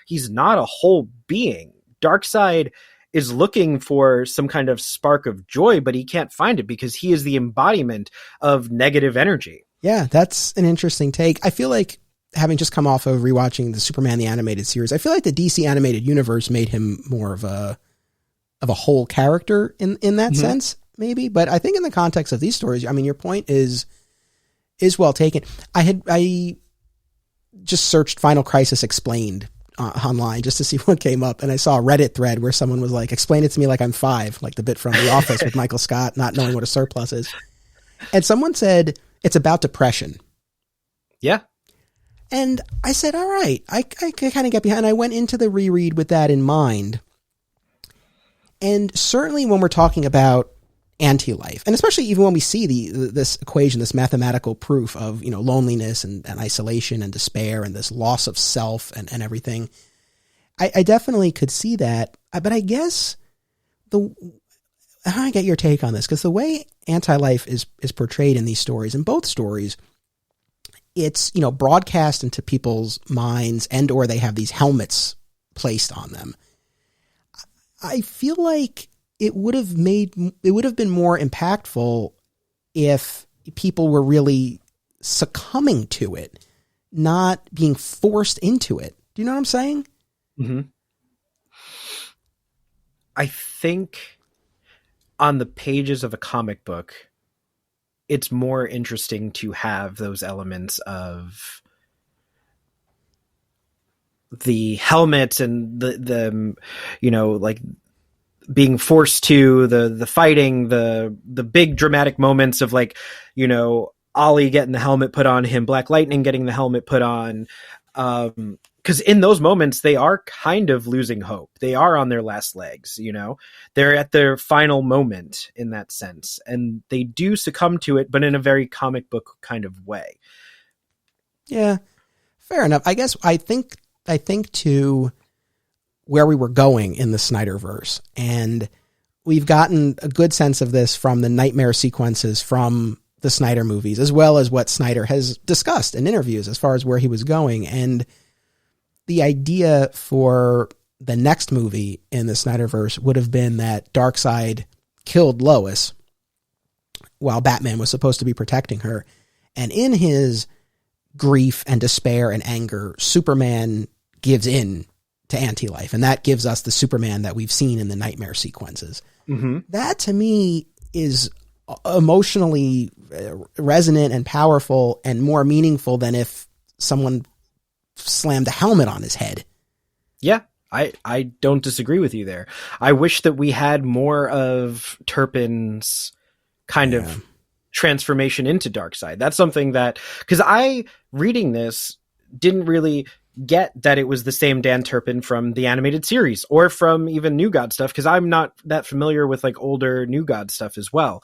He's not a whole being. Darkseid is looking for some kind of spark of joy, but he can't find it because he is the embodiment of negative energy. Yeah, that's an interesting take. I feel like, having just come off of rewatching the Superman the Animated Series, I feel like the DC Animated Universe made him more of a whole character in that sense, maybe. But I think in the context of these stories, I mean, your point is well taken. I just searched Final Crisis Explained online just to see what came up, and I saw a Reddit thread where someone was like, explain it to me like I'm 5, like the bit from The Office with Michael Scott not knowing what a surplus is. And someone said it's about depression. Yeah. And I said, all right, I kind of get behind. I went into the reread with that in mind. And certainly when we're talking about anti-life, and especially even when we see this equation, this mathematical proof of, loneliness and isolation and despair and this loss of self and everything, I definitely could see that. But I guess I get your take on this, because the way anti-life is portrayed in these stories, in both stories, it's, broadcast into people's minds, and or they have these helmets placed on them. I feel like it would have been more impactful if people were really succumbing to it, not being forced into it. Do you know what I'm saying? Mm-hmm. I think on the pages of a comic book, it's more interesting to have those elements of the helmet and the like being forced to the fighting, the big dramatic moments of like, Ollie getting the helmet put on him, Black Lightning getting the helmet put on. 'Cause in those moments, they are kind of losing hope. They are on their last legs, they're at their final moment in that sense. And they do succumb to it, but in a very comic book kind of way. Yeah, fair enough. I guess I think to where we were going in the Snyderverse, and we've gotten a good sense of this from the nightmare sequences from the Snyder movies, as well as what Snyder has discussed in interviews as far as where he was going. And the idea for the next movie in the Snyderverse would have been that Darkseid killed Lois while Batman was supposed to be protecting her. And in his grief and despair and anger, Superman gives in to anti-life. And that gives us the Superman that we've seen in the nightmare sequences. Mm-hmm. That to me is emotionally resonant and powerful and more meaningful than if someone slammed a helmet on his head. Yeah, I don't disagree with you there. I wish that we had more of Turpin's kind of transformation into Darkseid. That's something that, because I, reading this, didn't really get that it was the same Dan Turpin from the animated series or from even New God stuff, because I'm not that familiar with like older New God stuff as well.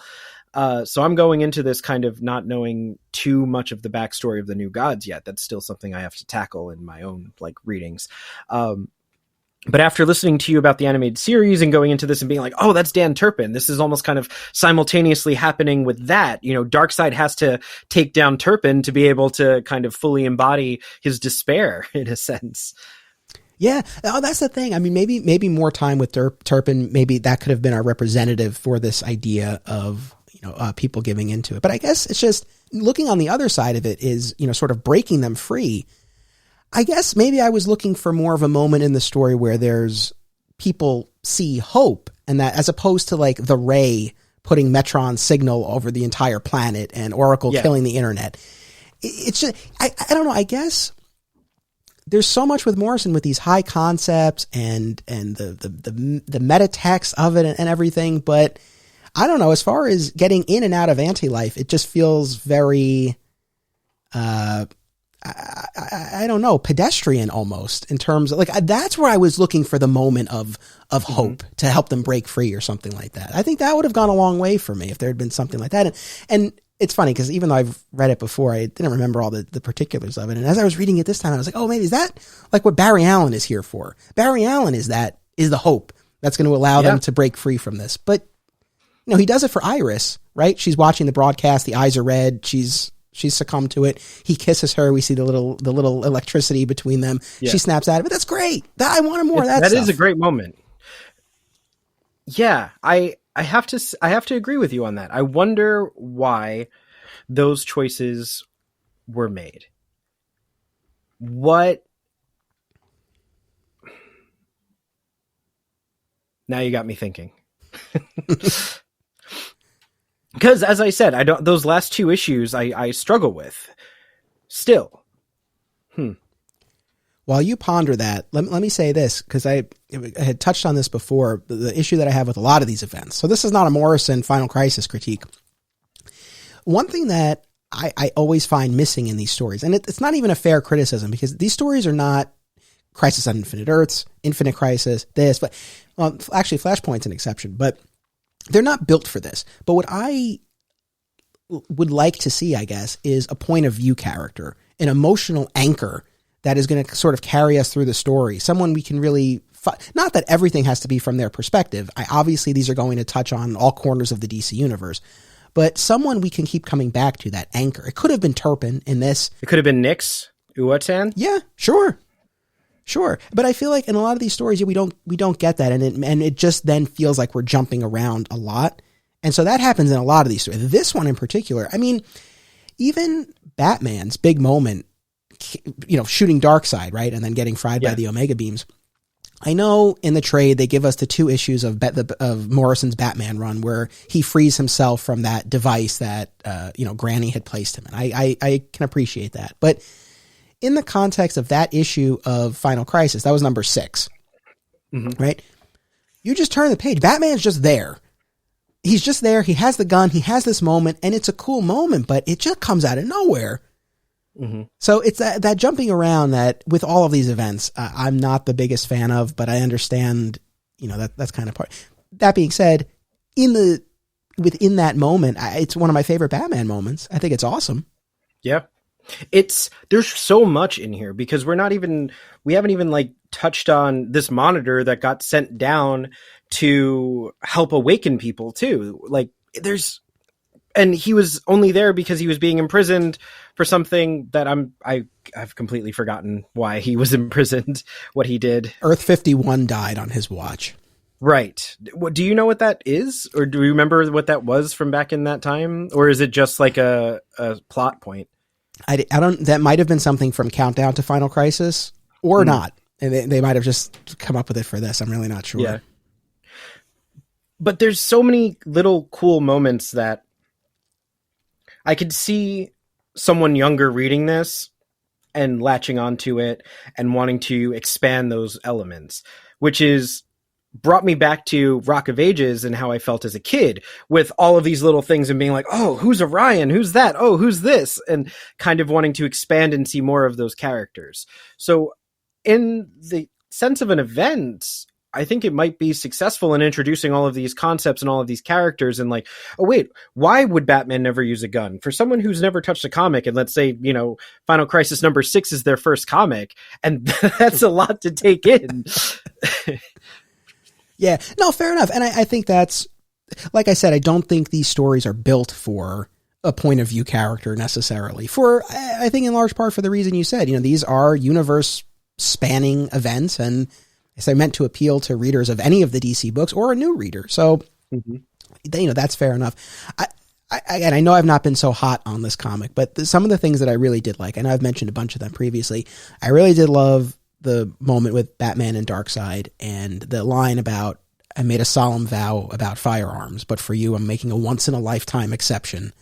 So I'm going into this kind of not knowing too much of the backstory of the New Gods yet. That's still something I have to tackle in my own like readings. But after listening to you about the animated series and going into this and being like, oh, that's Dan Turpin, this is almost kind of simultaneously happening with that. You know, Darkseid has to take down Turpin to be able to kind of fully embody his despair in a sense. Yeah. Oh, that's the thing. I mean, maybe more time with Turpin, maybe that could have been our representative for this idea of, people giving into it. But I guess it's just looking on the other side of it is, sort of breaking them free. I guess maybe I was looking for more of a moment in the story where there's people see hope, and that as opposed to like the Ray putting Metron's signal over the entire planet and Oracle killing the internet. It's just, I don't know. I guess there's so much with Morrison with these high concepts and the meta text of it and everything. But I don't know, as far as getting in and out of Anti-Life, it just feels very, I don't know, pedestrian almost in terms of like, that's where I was looking for the moment of hope to help them break free or something like that. I think that would have gone a long way for me if there had been something like that. And it's funny because even though I've read it before, I didn't remember all the particulars of it. And as I was reading it this time, I was like, oh, maybe is that like what Barry Allen is here for? Barry Allen is the hope that's going to allow them to break free from this. But, he does it for Iris, right? She's watching the broadcast. The eyes are red. She's succumbed to it. He kisses her. We see the little electricity between them. Yeah. She snaps out of it. That's great. I wanted more of that stuff. That is a great moment. Yeah, I have to agree with you on that. I wonder why those choices were made. What? Now you got me thinking. Because, as I said, those last two issues I struggle with still. While you ponder that, let me say this, because I had touched on this before, the issue that I have with a lot of these events. So this is not a Morrison Final Crisis critique. One thing that I always find missing in these stories, and it's not even a fair criticism, because these stories are not Crisis on Infinite Earths, Infinite Crisis, this, but actually Flashpoint's an exception, but they're not built for this. But what I would like to see, I guess, is a point of view character, an emotional anchor that is going to sort of carry us through the story. Someone we can really, not that everything has to be from their perspective. Obviously, these are going to touch on all corners of the DC universe, but someone we can keep coming back to, that anchor. It could have been Turpin in this. It could have been Nyx Uatan. Yeah, sure. But I feel like in a lot of these stories, we don't get that. And it just then feels like we're jumping around a lot. And so that happens in a lot of these stories. This one in particular, I mean, even Batman's big moment, shooting Darkseid, right? And then getting fried by the Omega beams. I know in the trade, they give us the 2 issues of Morrison's Batman run where he frees himself from that device that, Granny had placed him in. I can appreciate that. But in the context of that issue of Final Crisis, that was number 6, right? You just turn the page. Batman's just there. He's just there. He has the gun. He has this moment, and it's a cool moment, but it just comes out of nowhere. So it's that jumping around that with all of these events, I'm not the biggest fan of, but I understand, that's kind of part. That being said, within that moment, it's one of my favorite Batman moments. I think it's awesome. Yeah. There's so much in here because we haven't even like touched on this monitor that got sent down to help awaken people too. Like and he was only there because he was being imprisoned for something that I've completely forgotten why he was imprisoned, what he did. Earth 51 died on his watch. Right. Do you know what that is? Or do you remember what that was from back in that time? Or is it just like a plot point? I don't, that might have been something from Countdown to Final Crisis or not. And they might have just come up with it for this. I'm really not sure. Yeah. But there's so many little cool moments that I could see someone younger reading this and latching onto it and wanting to expand those elements, which is brought me back to Rock of Ages and how I felt as a kid with all of these little things and being like, oh, who's Orion? Who's that? Oh, who's this? And kind of wanting to expand and see more of those characters. So in the sense of an event, I think it might be successful in introducing all of these concepts and all of these characters and like, oh wait, why would Batman never use a gun? For someone who's never touched a comic, and let's say, you know, Final Crisis number 6 is their first comic, and that's a lot to take in. Yeah, no, fair enough. And I think that's, like I said, I don't think these stories are built for a point of view character necessarily. I think in large part for the reason you said, you know, these are universe spanning events, and as I meant to appeal to readers of any of the DC books or a new reader. So, you know, that's fair enough. And I know I've not been so hot on this comic, but some of the things that I really did like, and I've mentioned a bunch of them previously, I really did love the moment with Batman and Darkseid and the line about, I made a solemn vow about firearms, but for you, I'm making a once in a lifetime exception.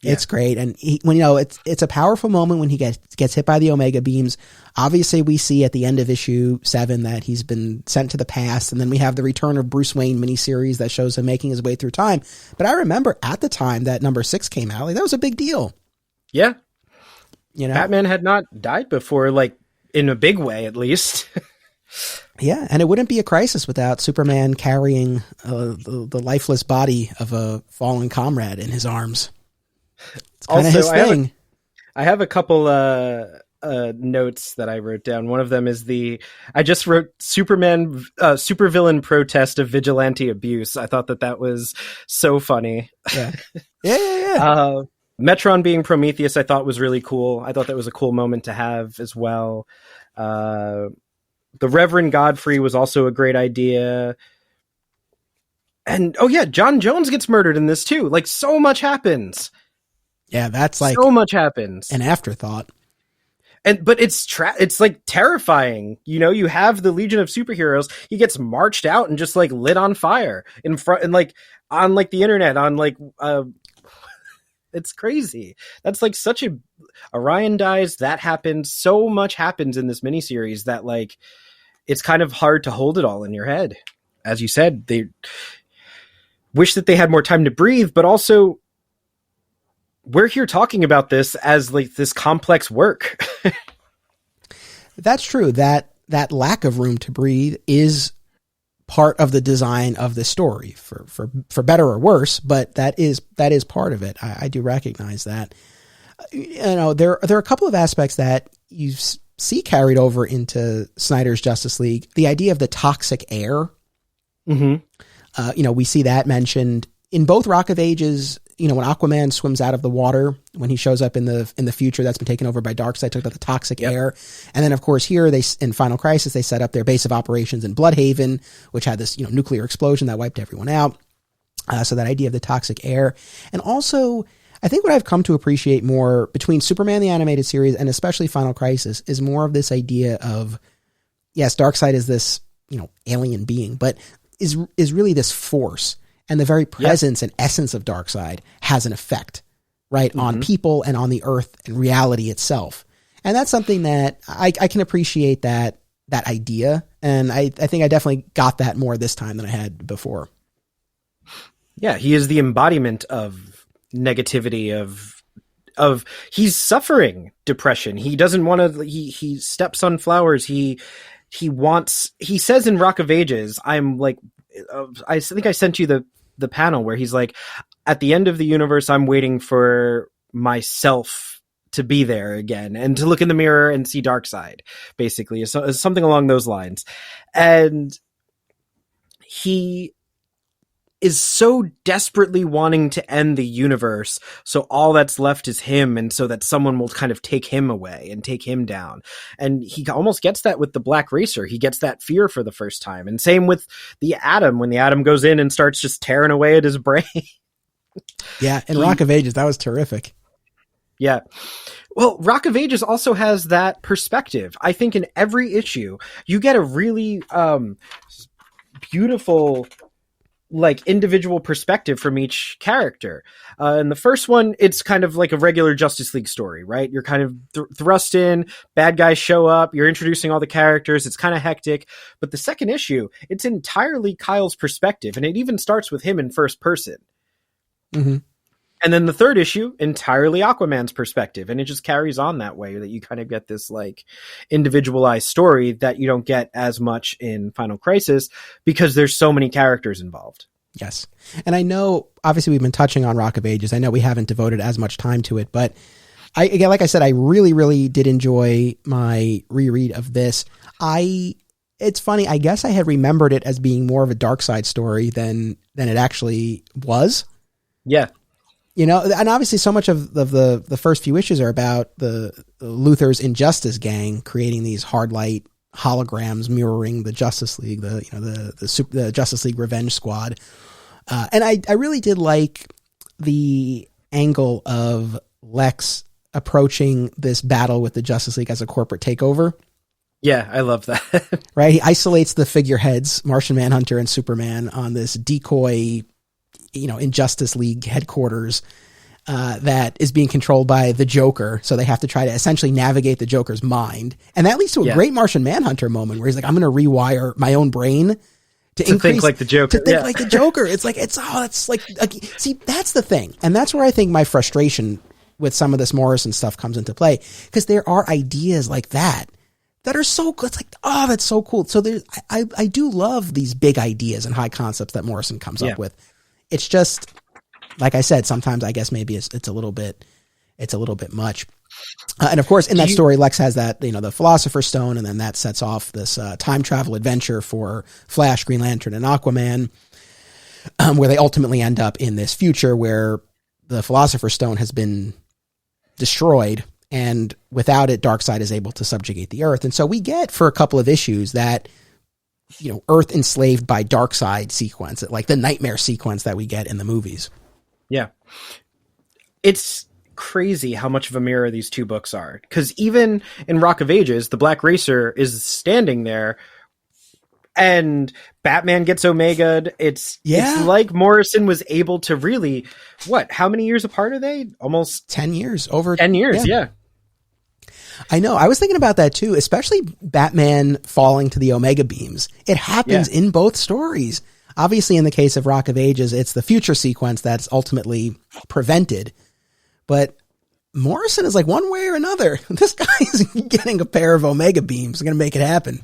Yeah. It's great. And when, you know, it's a powerful moment when he gets hit by the Omega beams. Obviously we see at the end of issue 7 that he's been sent to the past. And then we have the Return of Bruce Wayne miniseries that shows him making his way through time. But I remember at the time that number 6 came out, like that was a big deal. Yeah. You know, Batman had not died before, like, in a big way, at least. Yeah, and it wouldn't be a crisis without Superman carrying the lifeless body of a fallen comrade in his arms. It's kind of his thing. I have a couple notes that I wrote down. One of them is I just wrote Superman supervillain protest of vigilante abuse. I thought that was so funny. Yeah. Yeah. Metron being Prometheus, I thought was really cool. I thought that was a cool moment to have as well. The Reverend Godfrey was also a great idea. And, oh yeah, John Jones gets murdered in this too. Like, so much happens. Yeah, that's like... so much happens. An afterthought. But it's like terrifying. You know, you have the Legion of Superheroes. He gets marched out and just like lit on fire in front, and like on like the internet, on like, it's crazy. That's like Orion dies. That happens. So much happens in this miniseries that like, it's kind of hard to hold it all in your head. As you said, they wish that they had more time to breathe, but also we're here talking about this as like this complex work. That's true. That lack of room to breathe is part of the design of the story for better or worse, but that is part of it. I do recognize that. You know, there are a couple of aspects that you see carried over into Snyder's Justice League. The idea of the toxic air. Mm-hmm. You know, we see that mentioned in both Rock of Ages. You know, when Aquaman swims out of the water, when he shows up in the future that's been taken over by Darkseid, talk about the toxic air. And then, of course, here in Final Crisis, they set up their base of operations in Bloodhaven, which had this, you know, nuclear explosion that wiped everyone out. So that idea of the toxic air. And also, I think what I've come to appreciate more between Superman the Animated Series and especially Final Crisis is more of this idea of, yes, Darkseid is this, you know, alien being, but is really this force. And the very presence and essence of Darkseid has an effect, right, on people and on the earth and reality itself. And that's something that I can appreciate that idea. And I think I definitely got that more this time than I had before. Yeah, he is the embodiment of negativity, of he's suffering depression. He doesn't want to, he steps on flowers. He says in Rock of Ages, I'm like, I think I sent you the panel where he's like, at the end of the universe, I'm waiting for myself to be there again and to look in the mirror and see Darkseid, basically, something along those lines. And he is so desperately wanting to end the universe, so all that's left is him, and so that someone will kind of take him away and take him down. And he almost gets that with the Black Racer. He gets that fear for the first time. And same with the Atom, when the Atom goes in and starts just tearing away at his brain. Yeah, in Rock of Ages, that was terrific. Yeah. Well, Rock of Ages also has that perspective. I think in every issue, you get a really beautiful like individual perspective from each character. In the first one, it's kind of like a regular Justice League story, right? You're kind of thrust in, bad guys show up, you're introducing all the characters, it's kind of hectic. But the second issue, it's entirely Kyle's perspective, and it even starts with him in first person. Mm-hmm. And then the third issue, entirely Aquaman's perspective. And it just carries on that way, that you kind of get this like individualized story that you don't get as much in Final Crisis because there's so many characters involved. Yes. And I know, obviously we've been touching on Rock of Ages. I know we haven't devoted as much time to it, but again, like I said, I really, really did enjoy my reread of this. It's funny. I guess I had remembered it as being more of a Darkseid story than it actually was. Yeah. You know, and obviously so much of the first few issues are about the Luthor's Injustice gang creating these hard light holograms mirroring the Justice League, the Justice League Revenge Squad. And I really did like the angle of Lex approaching this battle with the Justice League as a corporate takeover. Yeah, I love that. Right? He isolates the figureheads, Martian Manhunter and Superman, on this decoy, Injustice League headquarters that is being controlled by the Joker. So they have to try to essentially navigate the Joker's mind. And that leads to a great Martian Manhunter moment where he's like, I'm going to rewire my own brain to think like the Joker. To think like the Joker. It's like, see, that's the thing. And that's where I think my frustration with some of this Morrison stuff comes into play, because there are ideas like that are so good. It's like, oh, that's so cool. So I do love these big ideas and high concepts that Morrison comes up with. It's just, like I said, sometimes I guess maybe it's a little bit much. And of course, in that story, Lex has that, the Philosopher's Stone, and then that sets off this time travel adventure for Flash, Green Lantern, and Aquaman, where they ultimately end up in this future where the Philosopher's Stone has been destroyed, and without it, Darkseid is able to subjugate the Earth. And so we get, for a couple of issues, that Earth enslaved by Darkseid sequence, like the nightmare sequence that we get in the movies. Yeah. It's crazy how much of a mirror these two books are. Because even in Rock of Ages, the Black Racer is standing there and Batman gets Omega'd. It's like Morrison was able to really, how many years apart are they? Almost 10 years. Over 10 years, yeah. I know. I was thinking about that too, especially Batman falling to the Omega beams. It happens in both stories. Obviously, in the case of Rock of Ages, it's the future sequence that's ultimately prevented. But Morrison is like, one way or another, this guy is getting a pair of Omega beams. Going to make it happen.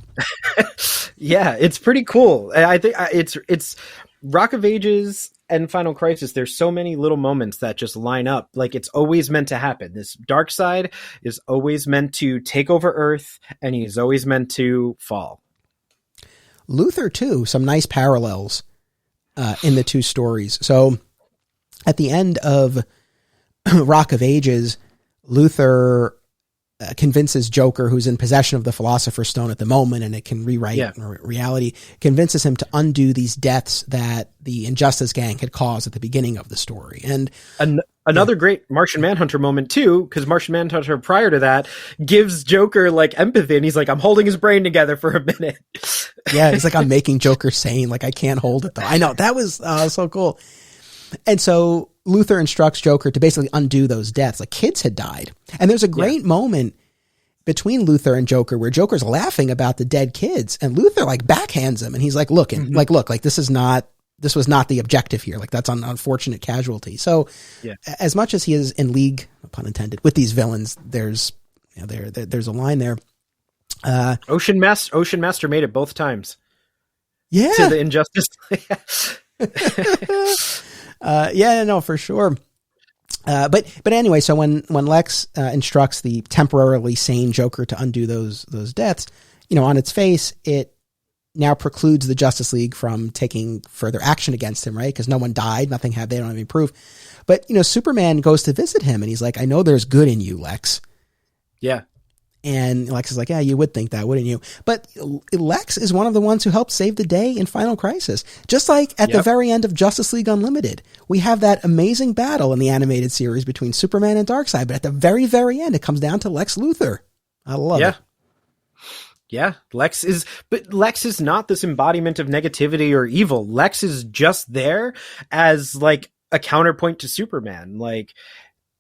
Yeah, it's pretty cool. I think it's Rock of Ages and Final Crisis. There's so many little moments that just line up. Like, it's always meant to happen. This Darkseid is always meant to take over Earth, and he's always meant to fall. Luthor too, some nice parallels in the two stories. So at the end of Rock of Ages, Luthor convinces Joker, who's in possession of the Philosopher's Stone at the moment, and it can rewrite reality, convinces him to undo these deaths that the Injustice Gang had caused at the beginning of the story. And another great Martian Manhunter moment too, because Martian Manhunter prior to that gives Joker like empathy, and he's like, I'm holding his brain together for a minute. Yeah, he's like, I'm making Joker sane. Like, I can't hold it though. I know, that was so cool. And so Luthor instructs Joker to basically undo those deaths. Like, kids had died. And there's a great moment between Luthor and Joker where Joker's laughing about the dead kids, and Luthor like backhands him, and he's like, look, this was not the objective here. Like, that's an unfortunate casualty. So as much as he is in league, no pun intended, with these villains, there's a line there. Ocean Master made it both times. Yeah. To the Injustice. No, for sure. But anyway, so when Lex instructs the temporarily sane Joker to undo those deaths, on its face, it now precludes the Justice League from taking further action against him, right? Because no one died, they don't have any proof. But Superman goes to visit him, and he's like, I know there's good in you, Lex. Yeah. And Lex is like, yeah, you would think that, wouldn't you? But Lex is one of the ones who helped save the day in Final Crisis. Just like at the very end of Justice League Unlimited, we have that amazing battle in the animated series between Superman and Darkseid. But at the very, very end, it comes down to Lex Luthor. I love it. Yeah, but Lex is not this embodiment of negativity or evil. Lex is just there as like a counterpoint to Superman. Like,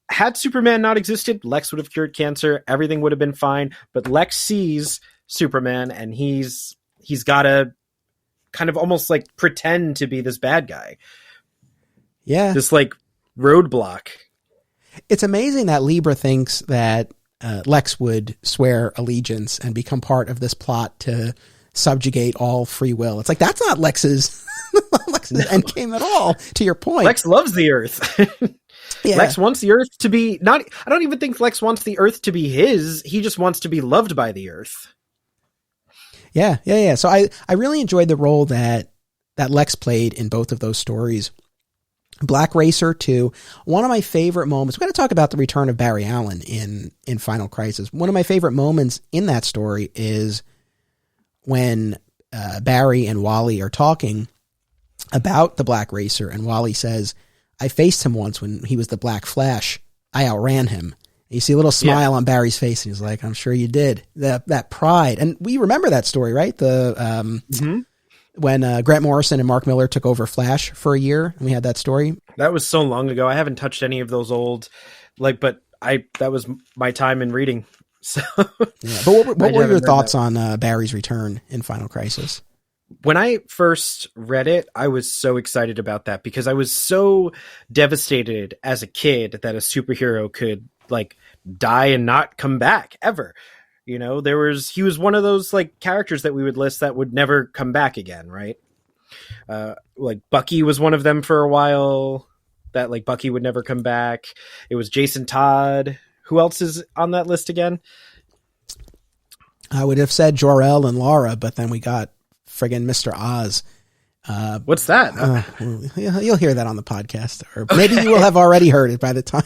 had Superman not existed, Lex would have cured cancer. Everything would have been fine. But Lex sees Superman, and he's got to kind of almost like pretend to be this bad guy. Yeah, this like roadblock. It's amazing that Libra thinks that Lex would swear allegiance and become part of this plot to subjugate all free will. It's like, that's not Lex's end game at all, to your point. Lex loves the Earth. Yeah. Lex wants the Earth to be I don't even think Lex wants the Earth to be his. He just wants to be loved by the Earth. Yeah. So I really enjoyed the role that Lex played in both of those stories. Black Racer 2, one of my favorite moments. We're going to talk about the return of Barry Allen in Final Crisis. One of my favorite moments in that story is when Barry and Wally are talking about the Black Racer, and Wally says, I faced him once when he was the Black Flash. I outran him. And you see a little smile on Barry's face, and he's like, I'm sure you did. That pride. And we remember that story, right? When Grant Morrison and Mark Miller took over Flash for a year, and we had that story. That was so long ago. I haven't touched any of those old, that was my time in reading. So, yeah. But what were your thoughts on Barry's return in Final Crisis? When I first read it, I was so excited about that because I was so devastated as a kid that a superhero could like die and not come back ever. You know, he was one of those like characters that we would list that would never come back again, right? Like Bucky was one of them for a while, that like Bucky would never come back. It was Jason Todd. Who else is on that list again? I would have said Jor-El and Laura, but then we got friggin' Mr. Oz. What's that? You'll hear that on the podcast, or maybe you will have already heard it by the time.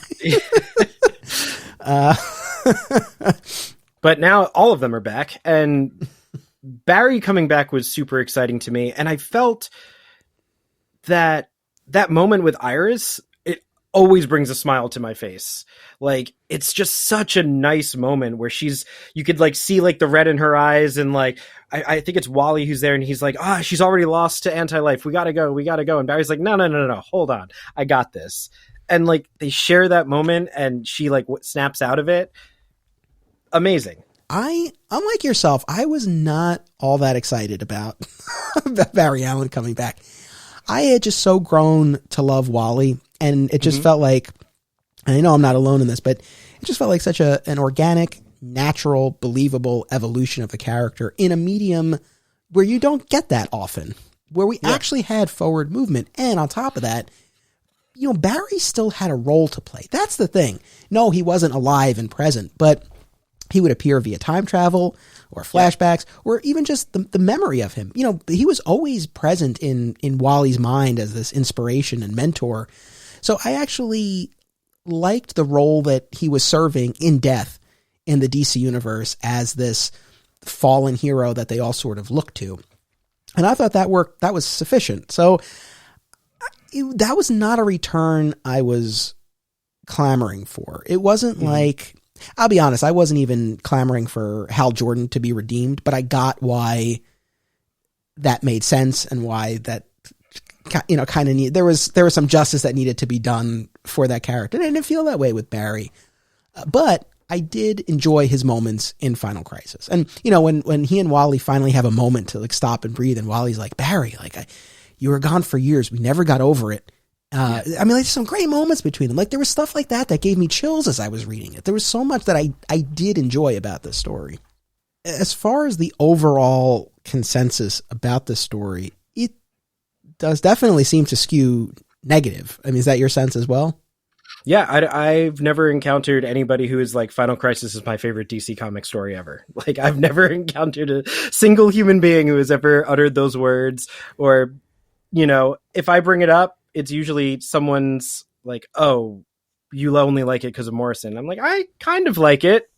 But now all of them are back, and Barry coming back was super exciting to me. And I felt that moment with Iris, it always brings a smile to my face. Like, it's just such a nice moment where you could like see like the red in her eyes, and like, I think it's Wally who's there, and he's like, she's already lost to anti-life. We gotta go. And Barry's like, no, hold on. I got this. And like, they share that moment, and she like snaps out of it. Amazing. Unlike yourself, I was not all that excited about Barry Allen coming back. I had just so grown to love Wally, and it just felt like, and I know I'm not alone in this, but it just felt like such an organic, natural, believable evolution of the character in a medium where you don't get that often, where we actually had forward movement. And on top of that, you know, Barry still had a role to play. That's the thing. No, he wasn't alive and present, but he would appear via time travel or flashbacks or even just the memory of him. You know, he was always present in Wally's mind as this inspiration and mentor. So I actually liked the role that he was serving in death in the DC universe as this fallen hero that they all sort of look to. And I thought that was sufficient. So that was not a return I was clamoring for. It wasn't like, I'll be honest, I wasn't even clamoring for Hal Jordan to be redeemed, but I got why that made sense and why that, you know, kind of there was some justice that needed to be done for that character. And I didn't feel that way with Barry. But I did enjoy his moments in Final Crisis. And, you know, when he and Wally finally have a moment to like stop and breathe, and Wally's like, Barry, like, you were gone for years. We never got over it. I mean, like, some great moments between them. Like, there was stuff like that gave me chills as I was reading it. There was so much that I did enjoy about this story. As far as the overall consensus about this story, it does definitely seem to skew negative. I mean, is that your sense as well? Yeah, I've never encountered anybody who is like, Final Crisis is my favorite DC comic story ever. Like, I've never encountered a single human being who has ever uttered those words. Or, you know, if I bring it up, it's usually someone's like, oh, you only like it because of Morrison. I'm like, I kind of like it.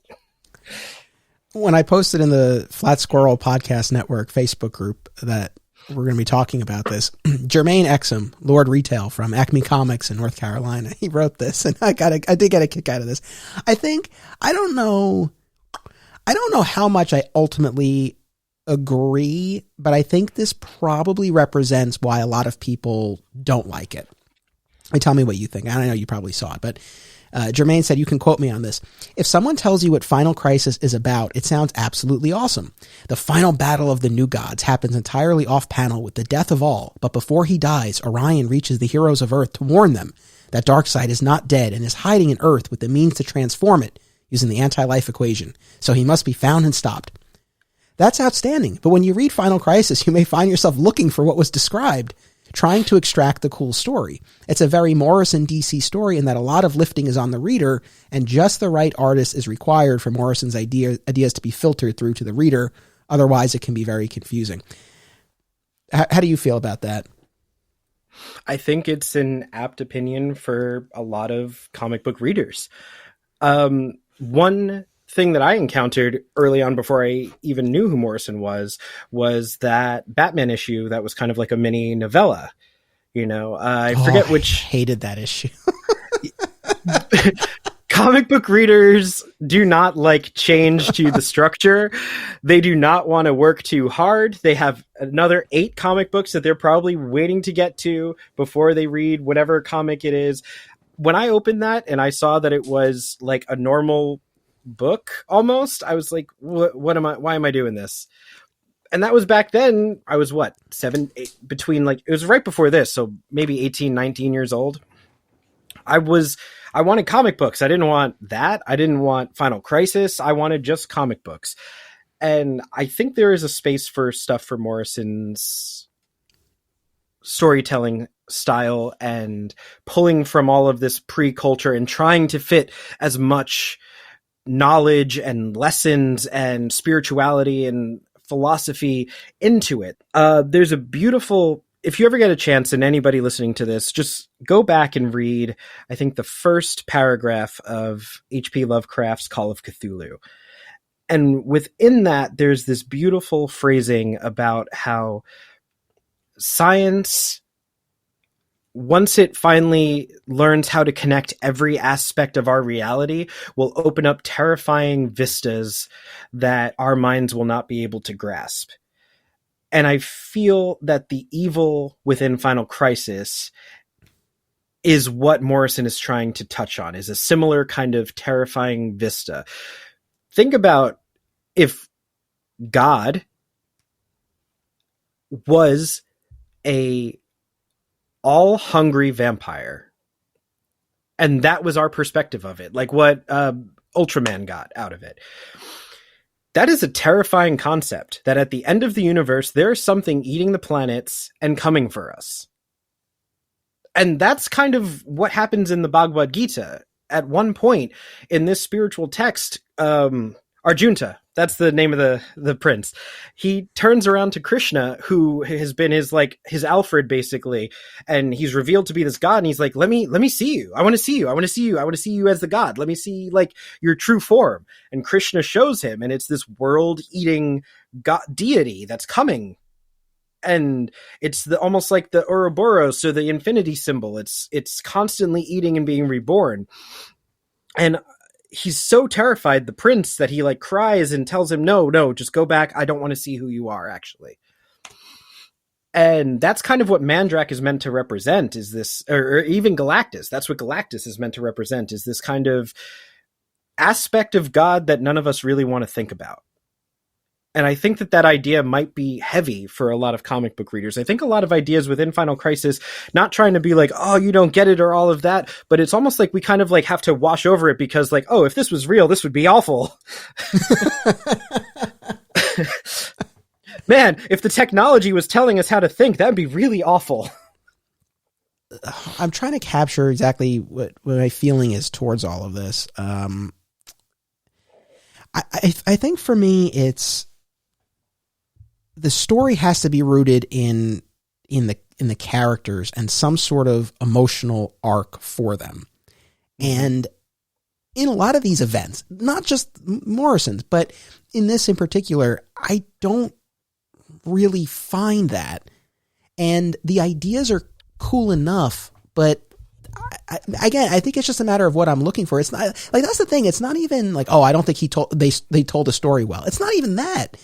When I posted in the Flat Squirrel Podcast Network Facebook group that we're going to be talking about this, Jermaine Exum, Lord Retail from Acme Comics in North Carolina, he wrote this, and I did get a kick out of this. I don't know. I don't know how much I ultimately agree, but I think this probably represents why a lot of people don't like it. And tell me what you think. I know you probably saw it, but Jermaine said, you can quote me on this. If someone tells you what Final Crisis is about, it sounds absolutely awesome. The final battle of the new gods happens entirely off panel with the death of all, but before he dies, Orion reaches the heroes of Earth to warn them that Darkseid is not dead and is hiding in Earth with the means to transform it using the anti-life equation, so he must be found and stopped. That's outstanding, but when you read Final Crisis, you may find yourself looking for what was described, trying to extract the cool story. It's a very Morrison DC story in that a lot of lifting is on the reader, and just the right artist is required for Morrison's ideas to be filtered through to the reader. Otherwise, it can be very confusing. How do you feel about that? I think it's an apt opinion for a lot of comic book readers. One thing that I encountered early on before I even knew who Morrison was that Batman issue that was kind of like a mini novella. I forget which. I hated that issue. Comic book readers do not like change to the structure. They do not want to work too hard. They have another 8 comic books that they're probably waiting to get to before they read whatever comic it is. When I opened that and I saw that it was like a normal book almost, I was like, why am I doing this? And that was back then. I was 7, 8, between it was right before this, so maybe 18, 19 years old. I wanted comic books. I didn't want that. I didn't want Final Crisis. I wanted just comic books. And I think there is a space for stuff for Morrison's storytelling style and pulling from all of this pre-culture and trying to fit as much knowledge and lessons and spirituality and philosophy into it. There's a beautiful, if you ever get a chance, and anybody listening to this, just go back and read, I think, the first paragraph of H.P. Lovecraft's Call of Cthulhu. And within that, there's this beautiful phrasing about how science, once it finally learns how to connect every aspect of our reality, will open up terrifying vistas that our minds will not be able to grasp. And I feel that the evil within Final Crisis is what Morrison is trying to touch on, is a similar kind of terrifying vista. Think about if God was a all-hungry vampire, and that was our perspective of it, like what Ultraman got out of it. That is a terrifying concept, that at the end of the universe, there's something eating the planets and coming for us. And that's kind of what happens in the Bhagavad Gita. At one point in this spiritual text, Arjuna, that's the name of the prince, he turns around to Krishna, who has been his Alfred, basically, and he's revealed to be this god, and he's like, let me see you. I want to see you. I want to see you. I want to see you as the god. Let me see your true form. And Krishna shows him, and it's this world-eating deity that's coming. And it's almost like the Ouroboros, so the infinity symbol. It's constantly eating and being reborn. And he's so terrified, the prince, that he cries and tells him, no, just go back. I don't want to see who you are, actually. And that's kind of what Mandrak is meant to represent, is this, or even Galactus. That's what Galactus is meant to represent, is this kind of aspect of God that none of us really want to think about. And I think that idea might be heavy for a lot of comic book readers. I think a lot of ideas within Final Crisis, not trying to be like, oh, you don't get it or all of that, but it's almost like we kind of have to wash over it because oh, if this was real, this would be awful. Man, if the technology was telling us how to think, that'd be really awful. I'm trying to capture exactly what my feeling is towards all of this. I think for me, it's, the story has to be rooted in the characters and some sort of emotional arc for them. And in a lot of these events, not just Morrison's, but in this in particular, I don't really find that. And the ideas are cool enough, but again, I think it's just a matter of what I'm looking for. It's not like, that's the thing. It's not even like, oh, I don't think they told a story well. It's not even that.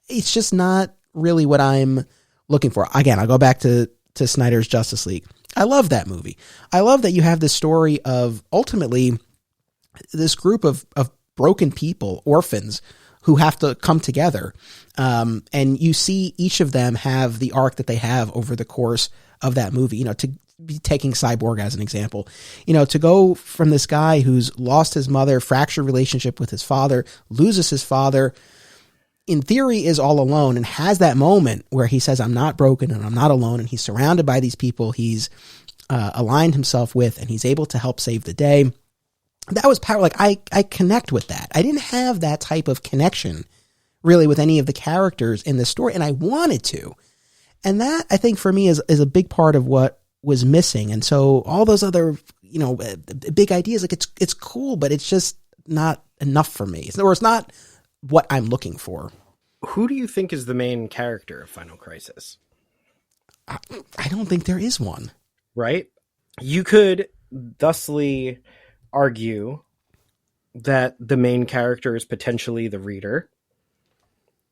It's just not really what I'm looking for. Again, I'll go back to Snyder's Justice League. I love that movie. I love that you have this story of ultimately this group of broken people, orphans, who have to come together. And you see each of them have the arc that they have over the course of that movie. To be taking Cyborg as an example, to go from this guy who's lost his mother, fractured relationship with his father, loses his father, in theory is all alone, and has that moment where he says, I'm not broken and I'm not alone. And he's surrounded by these people he's aligned himself with, and he's able to help save the day. That was power. Like I connect with that. I didn't have that type of connection really with any of the characters in this story, and I wanted to. And that, I think, for me is a big part of what was missing. And so all those other, big ideas, like it's cool, but it's just not enough for me. Or it's not what I'm looking for. Who do you think is the main character of Final Crisis? I don't think there is one. Right? You could thusly argue that the main character is potentially the reader,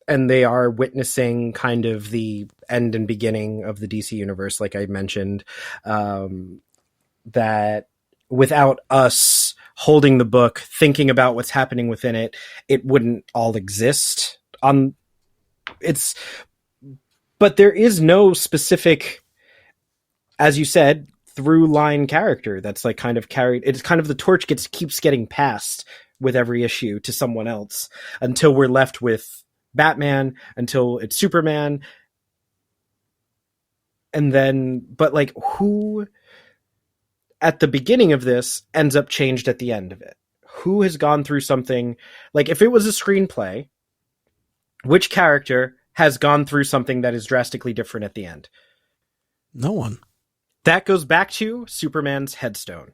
and they are witnessing kind of the end and beginning of the DC universe, like I mentioned, that without us holding the book, thinking about what's happening within it, it wouldn't all exist. But there is no specific, as you said, through line character that's like kind of carried. It's kind of the torch keeps getting passed with every issue to someone else until we're left with Batman, until it's Superman. And then, but like, who at the beginning of this ends up changed at the end of it? Who has gone through something? Like, if it was a screenplay, which character has gone through something that is drastically different at the end? No one. That goes back to Superman's headstone.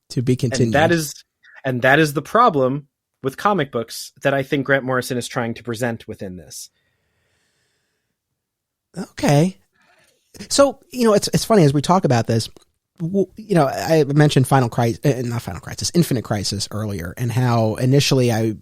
To be continued. And that is the problem with comic books that I think Grant Morrison is trying to present within this. Okay. So, it's funny as we talk about this, I mentioned Infinite Crisis earlier, and how initially I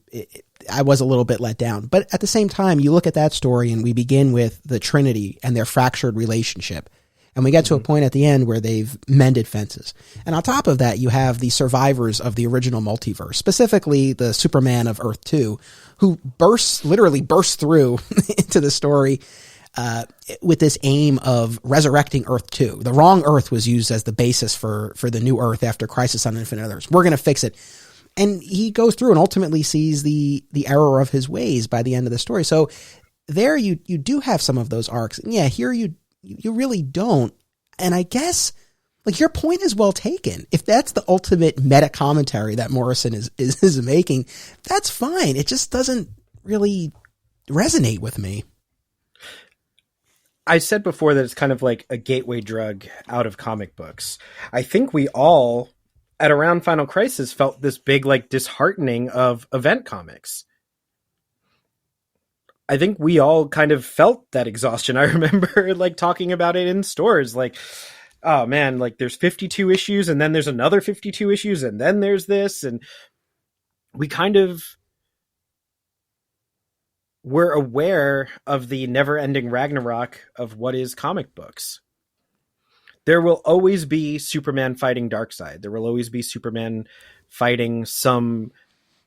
was a little bit let down. But at the same time, you look at that story and we begin with the Trinity and their fractured relationship. And we get to a point at the end where they've mended fences. And on top of that, you have the survivors of the original multiverse, specifically the Superman of Earth 2, who literally bursts through into the story with this aim of resurrecting Earth 2. The wrong Earth was used as the basis for the new Earth after Crisis on Infinite Earths. We're going to fix it. And he goes through and ultimately sees the error of his ways by the end of the story. So there you do have some of those arcs. And yeah, here you really don't. And I guess, like, your point is well taken. If that's the ultimate meta commentary that Morrison is making, that's fine. It just doesn't really resonate with me. I said before that it's kind of like a gateway drug out of comic books. I think we all, at around Final Crisis, felt this big, like, disheartening of event comics. I think we all kind of felt that exhaustion. I remember like talking about it in stores, like, oh man, like there's 52 issues and then there's another 52 issues and then there's this. And we kind of were aware of the never ending Ragnarok of what is comic books. There will always be Superman fighting Darkseid. There will always be Superman fighting some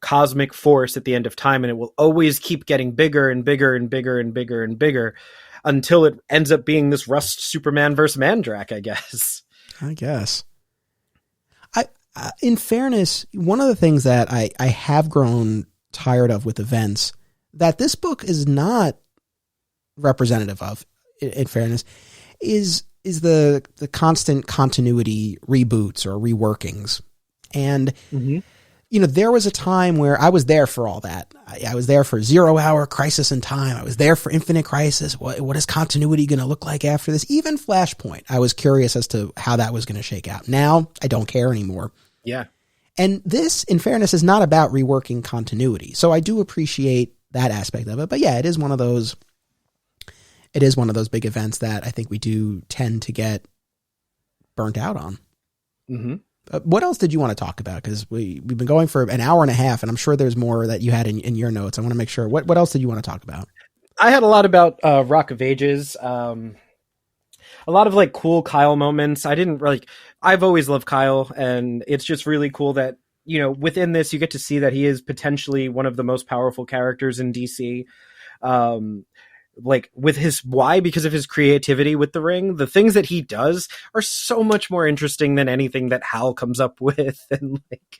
cosmic force at the end of time, and it will always keep getting bigger and bigger and bigger and bigger and bigger until it ends up being this Rust Superman versus Mandrak, I guess. In fairness, one of the things that I have grown tired of with events that this book is not representative of, in fairness, is the constant continuity reboots or reworkings. And there was a time where I was there for all that. I was there for 0 Hour, Crisis in Time. I was there for Infinite Crisis. What is continuity going to look like after this? Even Flashpoint, I was curious as to how that was going to shake out. Now, I don't care anymore. Yeah. And this, in fairness, is not about reworking continuity. So I do appreciate that aspect of it. But yeah, it is one of those big events that I think we do tend to get burnt out on. Mm-hmm. What else did you want to talk about? Because we've been going for an hour and a half, and I'm sure there's more that you had in your notes. I want to make sure. What else did you want to talk about? I had a lot about Rock of Ages. A lot of like cool Kyle moments. I've always loved Kyle, and it's just really cool that, you know, within this you get to see that he is potentially one of the most powerful characters in DC. Like with his why, because of his creativity with the ring, the things that he does are so much more interesting than anything that Hal comes up with. And like,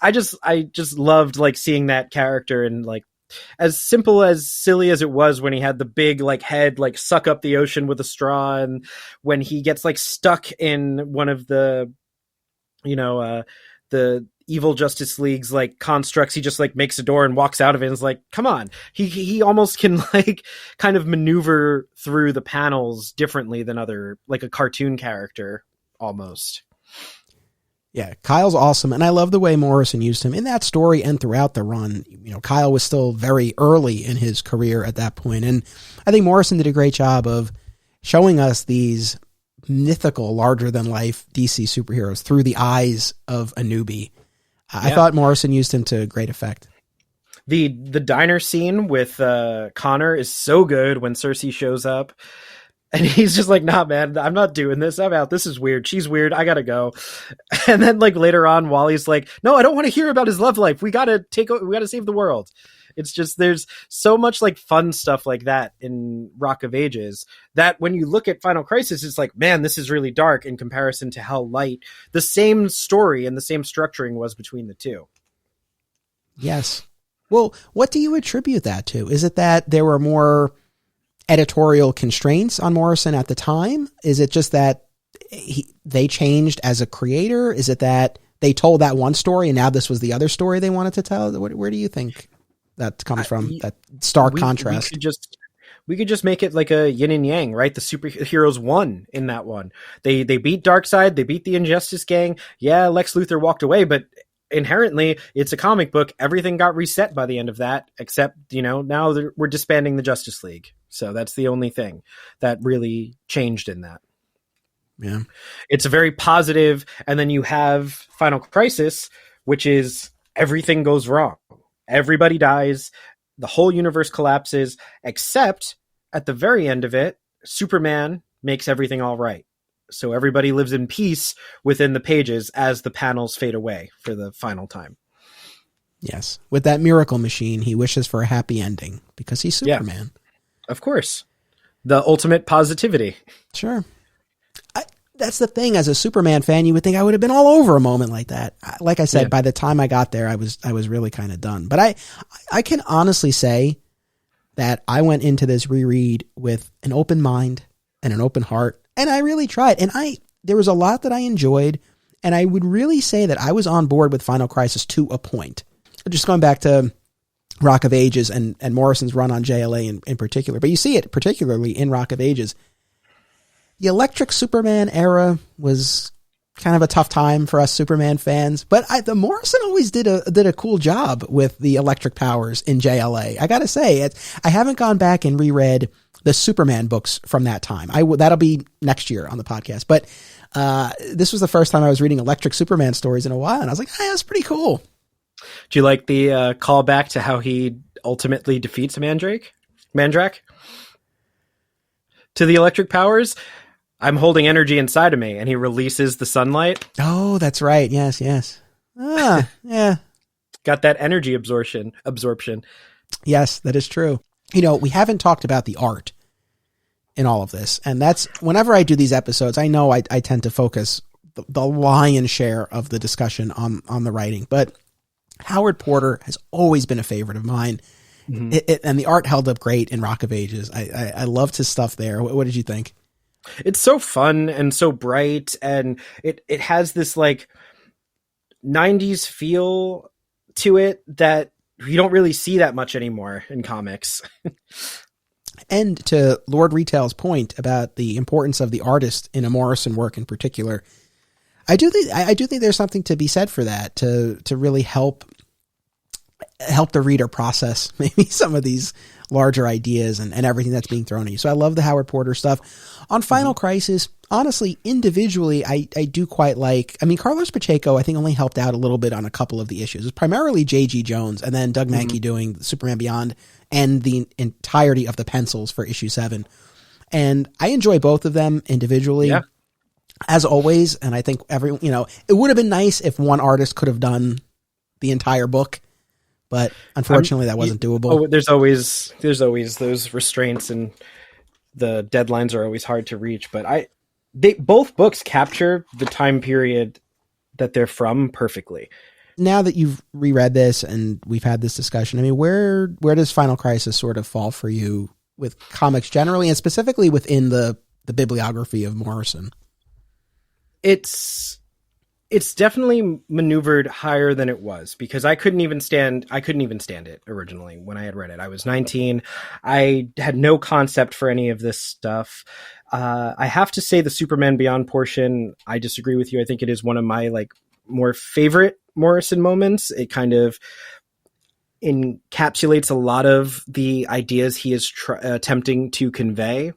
I just loved like seeing that character, and like, as simple as silly as it was when he had the big like head, like suck up the ocean with a straw. And when he gets like stuck in one of the, you know, the evil Justice League's like constructs, he just like makes a door and walks out of it. And it's like, come on. He almost can like kind of maneuver through the panels differently than other, like a cartoon character almost. Yeah, Kyle's awesome. And I love the way Morrison used him in that story and throughout the run. You know, Kyle was still very early in his career at that point. And I think Morrison did a great job of showing us these mythical, larger than life DC superheroes through the eyes of a newbie. I thought Morrison used him to great effect. The diner scene with Connor is so good when Cersei shows up. And he's just like, nah, man, I'm not doing this. I'm out. This is weird. She's weird. I gotta go. And then like later on, Wally's like, no, I don't want to hear about his love life. We gotta save the world. It's just, there's so much like fun stuff like that in Rock of Ages that when you look at Final Crisis, it's like, man, this is really dark in comparison to how light the same story and the same structuring was between the two. Yes. Well, what do you attribute that to? Is it that there were more editorial constraints on Morrison at the time? Is it just that they changed as a creator? Is it that they told that one story and now this was the other story they wanted to tell? Where do you think that comes from, that stark contrast? We could just make it like a yin and yang, right? The superheroes won in that one. They beat Darkseid, they beat the Injustice Gang. Yeah, Lex Luthor walked away, but inherently it's a comic book. Everything got reset by the end of that, except, you know, now we're disbanding the Justice League. So that's the only thing that really changed in that. Yeah. It's a very positive, and then you have Final Crisis, which is everything goes wrong. Everybody dies. The whole universe collapses, except at the very end of it, Superman makes everything all right. So everybody lives in peace within the pages as the panels fade away for the final time. Yes. With that miracle machine, he wishes for a happy ending because he's Superman. Yeah. Of course. The ultimate positivity. Sure. That's the thing. As a Superman fan, you would think I would have been all over a moment like that. Like I said, by the time I got there, I was really kind of done. But I can honestly say that I went into this reread with an open mind and an open heart, and I really tried. And there was a lot that I enjoyed, and I would really say that I was on board with Final Crisis to a point. Just going back to Rock of Ages and Morrison's run on JLA in particular, but you see it particularly in Rock of Ages. The Electric Superman era was kind of a tough time for us Superman fans, but the Morrison always did a cool job with the electric powers in JLA. I gotta say, I haven't gone back and reread the Superman books from that time. That'll be next year on the podcast, but this was the first time I was reading Electric Superman stories in a while, and I was like, hey, that's pretty cool. Do you like the callback to how he ultimately defeats Mandrake? To the electric powers? I'm holding energy inside of me, and he releases the sunlight. Oh, that's right. Yes. Ah, yeah. Got that energy absorption. Yes, that is true. You know, we haven't talked about the art in all of this, and that's whenever I do these episodes, I know I tend to focus the lion's share of the discussion on the writing, but Howard Porter has always been a favorite of mine. Mm-hmm. And the art held up great in Rock of Ages. I loved his stuff there. What did you think? It's so fun and so bright, and it has this like 90s feel to it that you don't really see that much anymore in comics. And to Lord Retail's point about the importance of the artist in a Morrison work in particular, I do think there's something to be said for that, to really help the reader process maybe some of these larger ideas and everything that's being thrown at you. So I love the Howard Porter stuff. On Final Crisis, honestly, individually, I do quite like, I mean, Carlos Pacheco, I think, only helped out a little bit on a couple of the issues. It was primarily J.G. Jones and then Doug Mahnke doing Superman Beyond and the entirety of the pencils for issue 7. And I enjoy both of them individually, as always. And I think it would have been nice if one artist could have done the entire book, but unfortunately that wasn't doable. Oh, there's always those restraints, and the deadlines are always hard to reach. But both books capture the time period that they're from perfectly. Now that you've reread this and we've had this discussion, I mean, where does Final Crisis sort of fall for you with comics generally, and specifically within the bibliography of Morrison? It's definitely maneuvered higher than it was, because I couldn't even stand it originally when I had read it. I was 19. I had no concept for any of this stuff. I have to say the Superman Beyond portion, I disagree with you. I think it is one of my more favorite Morrison moments. It kind of encapsulates a lot of the ideas he is attempting to convey.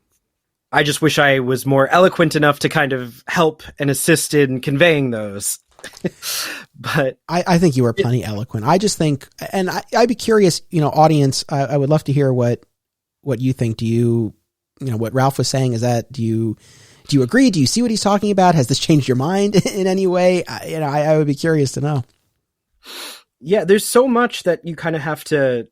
I just wish I was more eloquent enough to kind of help and assist in conveying those. But I think you were plenty eloquent. I just think, and I'd be curious, audience, I would love to hear what you think. Do you what Ralph was saying, is that, do you agree? Do you see what he's talking about? Has this changed your mind in any way? I would be curious to know. Yeah, there's so much that you kind of have to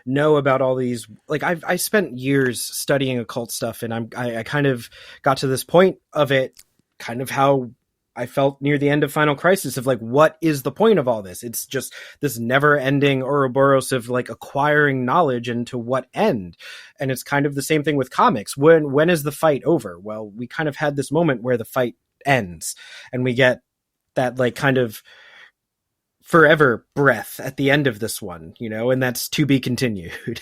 know about all these. I spent years studying occult stuff, and I kind of got to this point of it, kind of how I felt near the end of Final Crisis, of what is the point of all this? It's just this never ending Ouroboros of acquiring knowledge, and to what end? And it's kind of the same thing with comics. When is the fight over? Well, we kind of had this moment where the fight ends, and we get that kind of forever breath at the end of this one, and that's to be continued.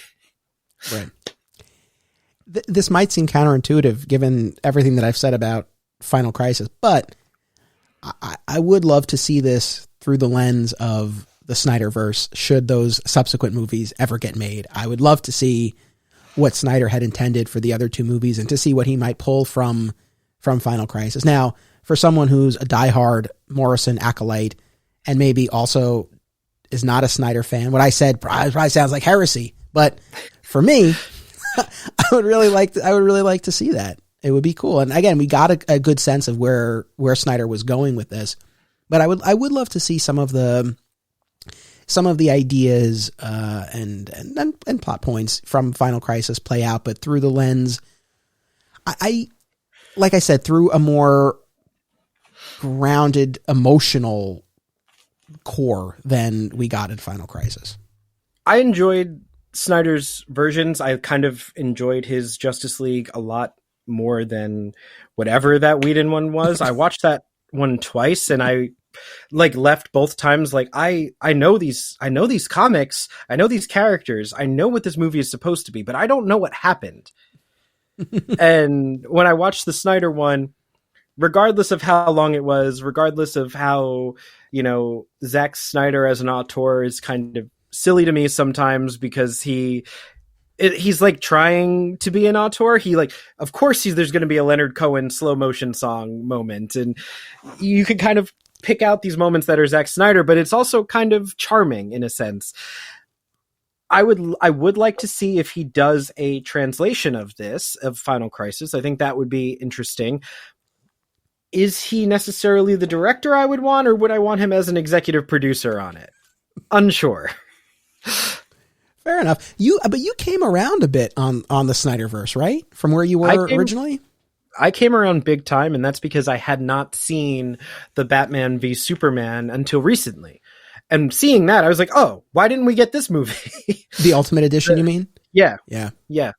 Right. This might seem counterintuitive given everything that I've said about Final Crisis, but I would love to see this through the lens of the Snyderverse, should those subsequent movies ever get made. I would love to see what Snyder had intended for the other two movies, and to see what he might pull from Final Crisis. Now, for someone who's a diehard Morrison acolyte, and maybe also is not a Snyder fan, what I said probably sounds like heresy, but for me, I would really like to see that. It would be cool. And again, we got a good sense of where Snyder was going with this, but I would love to see some of the ideas and plot points from Final Crisis play out, but through the lens, like I said, through a more grounded emotional core than we got in Final Crisis. I enjoyed Snyder's versions. I kind of enjoyed his Justice League a lot more than whatever that Whedon one was. I watched that one twice, and I left both times I know these comics, I know these characters, I know what this movie is supposed to be, but I don't know what happened. And when I watched the Snyder one, regardless of how long it was, regardless of how, Zack Snyder as an auteur is kind of silly to me sometimes, because he's trying to be an auteur. Of course there's going to be a Leonard Cohen slow motion song moment, and you can kind of pick out these moments that are Zack Snyder, but it's also kind of charming in a sense. I would like to see if he does a translation of Final Crisis. I think that would be interesting. Is he necessarily the director I would want, or would I want him as an executive producer on it? Unsure. Fair enough. But you came around a bit on the Snyderverse, right? From where you were originally? I came around big time, and that's because I had not seen the Batman v Superman until recently. And seeing that, I was like, oh, why didn't we get this movie? The Ultimate Edition, you mean? Yeah. Yeah. Yeah.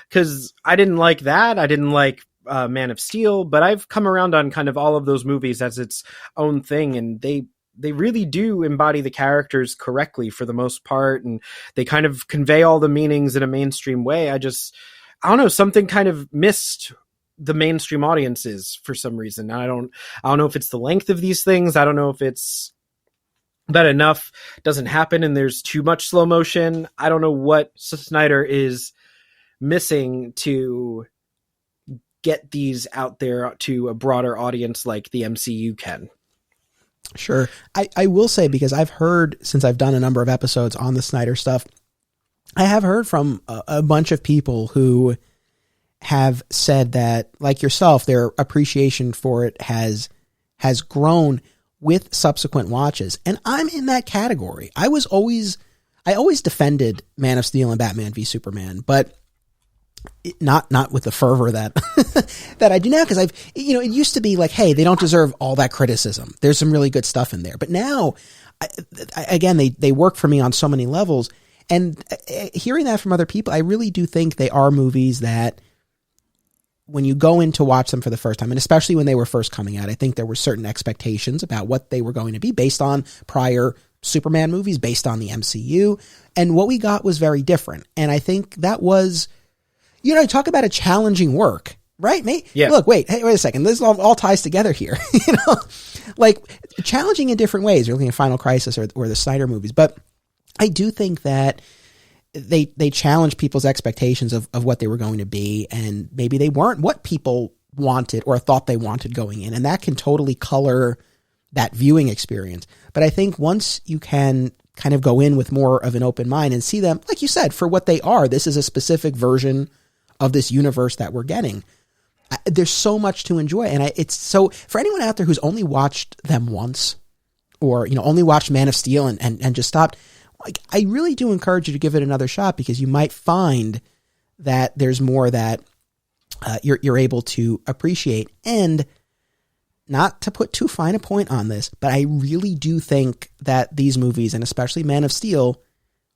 Because I didn't like that. I didn't like Man of Steel, but I've come around on kind of all of those movies as its own thing, and they really do embody the characters correctly for the most part, and they kind of convey all the meanings in a mainstream way. I don't know, something kind of missed the mainstream audiences for some reason. I don't know if it's the length of these things. I don't know if it's that enough doesn't happen and there's too much slow motion. I don't know what Snyder is missing to get these out there to a broader audience like the MCU can. Sure. I will say, because I've heard, since I've done a number of episodes on the Snyder stuff, I have heard from a bunch of people who have said that, like yourself, their appreciation for it has grown with subsequent watches. And I'm in that category. I always defended Man of Steel and Batman v Superman, but not with the fervor that that I do now, because it used to be like, hey, they don't deserve all that criticism. There's some really good stuff in there. But now, again, they work for me on so many levels. And hearing that from other people, I really do think they are movies that, when you go in to watch them for the first time, and especially when they were first coming out, I think there were certain expectations about what they were going to be based on prior Superman movies, based on the MCU. And what we got was very different. And I think that was, talk about a challenging work, right, mate? Yeah. Look, wait a second. This all ties together here, like challenging in different ways. You're looking at Final Crisis or the Snyder movies. But I do think that they challenge people's expectations of what they were going to be, and maybe they weren't what people wanted or thought they wanted going in. And that can totally color that viewing experience. But I think once you can kind of go in with more of an open mind and see them, like you said, for what they are, this is a specific version of this universe that we're getting. There's so much to enjoy. And it's so, for anyone out there who's only watched them once, or, only watched Man of Steel and just stopped, like, I really do encourage you to give it another shot, because you might find that there's more that you're able to appreciate. And not to put too fine a point on this, but I really do think that these movies, and especially Man of Steel,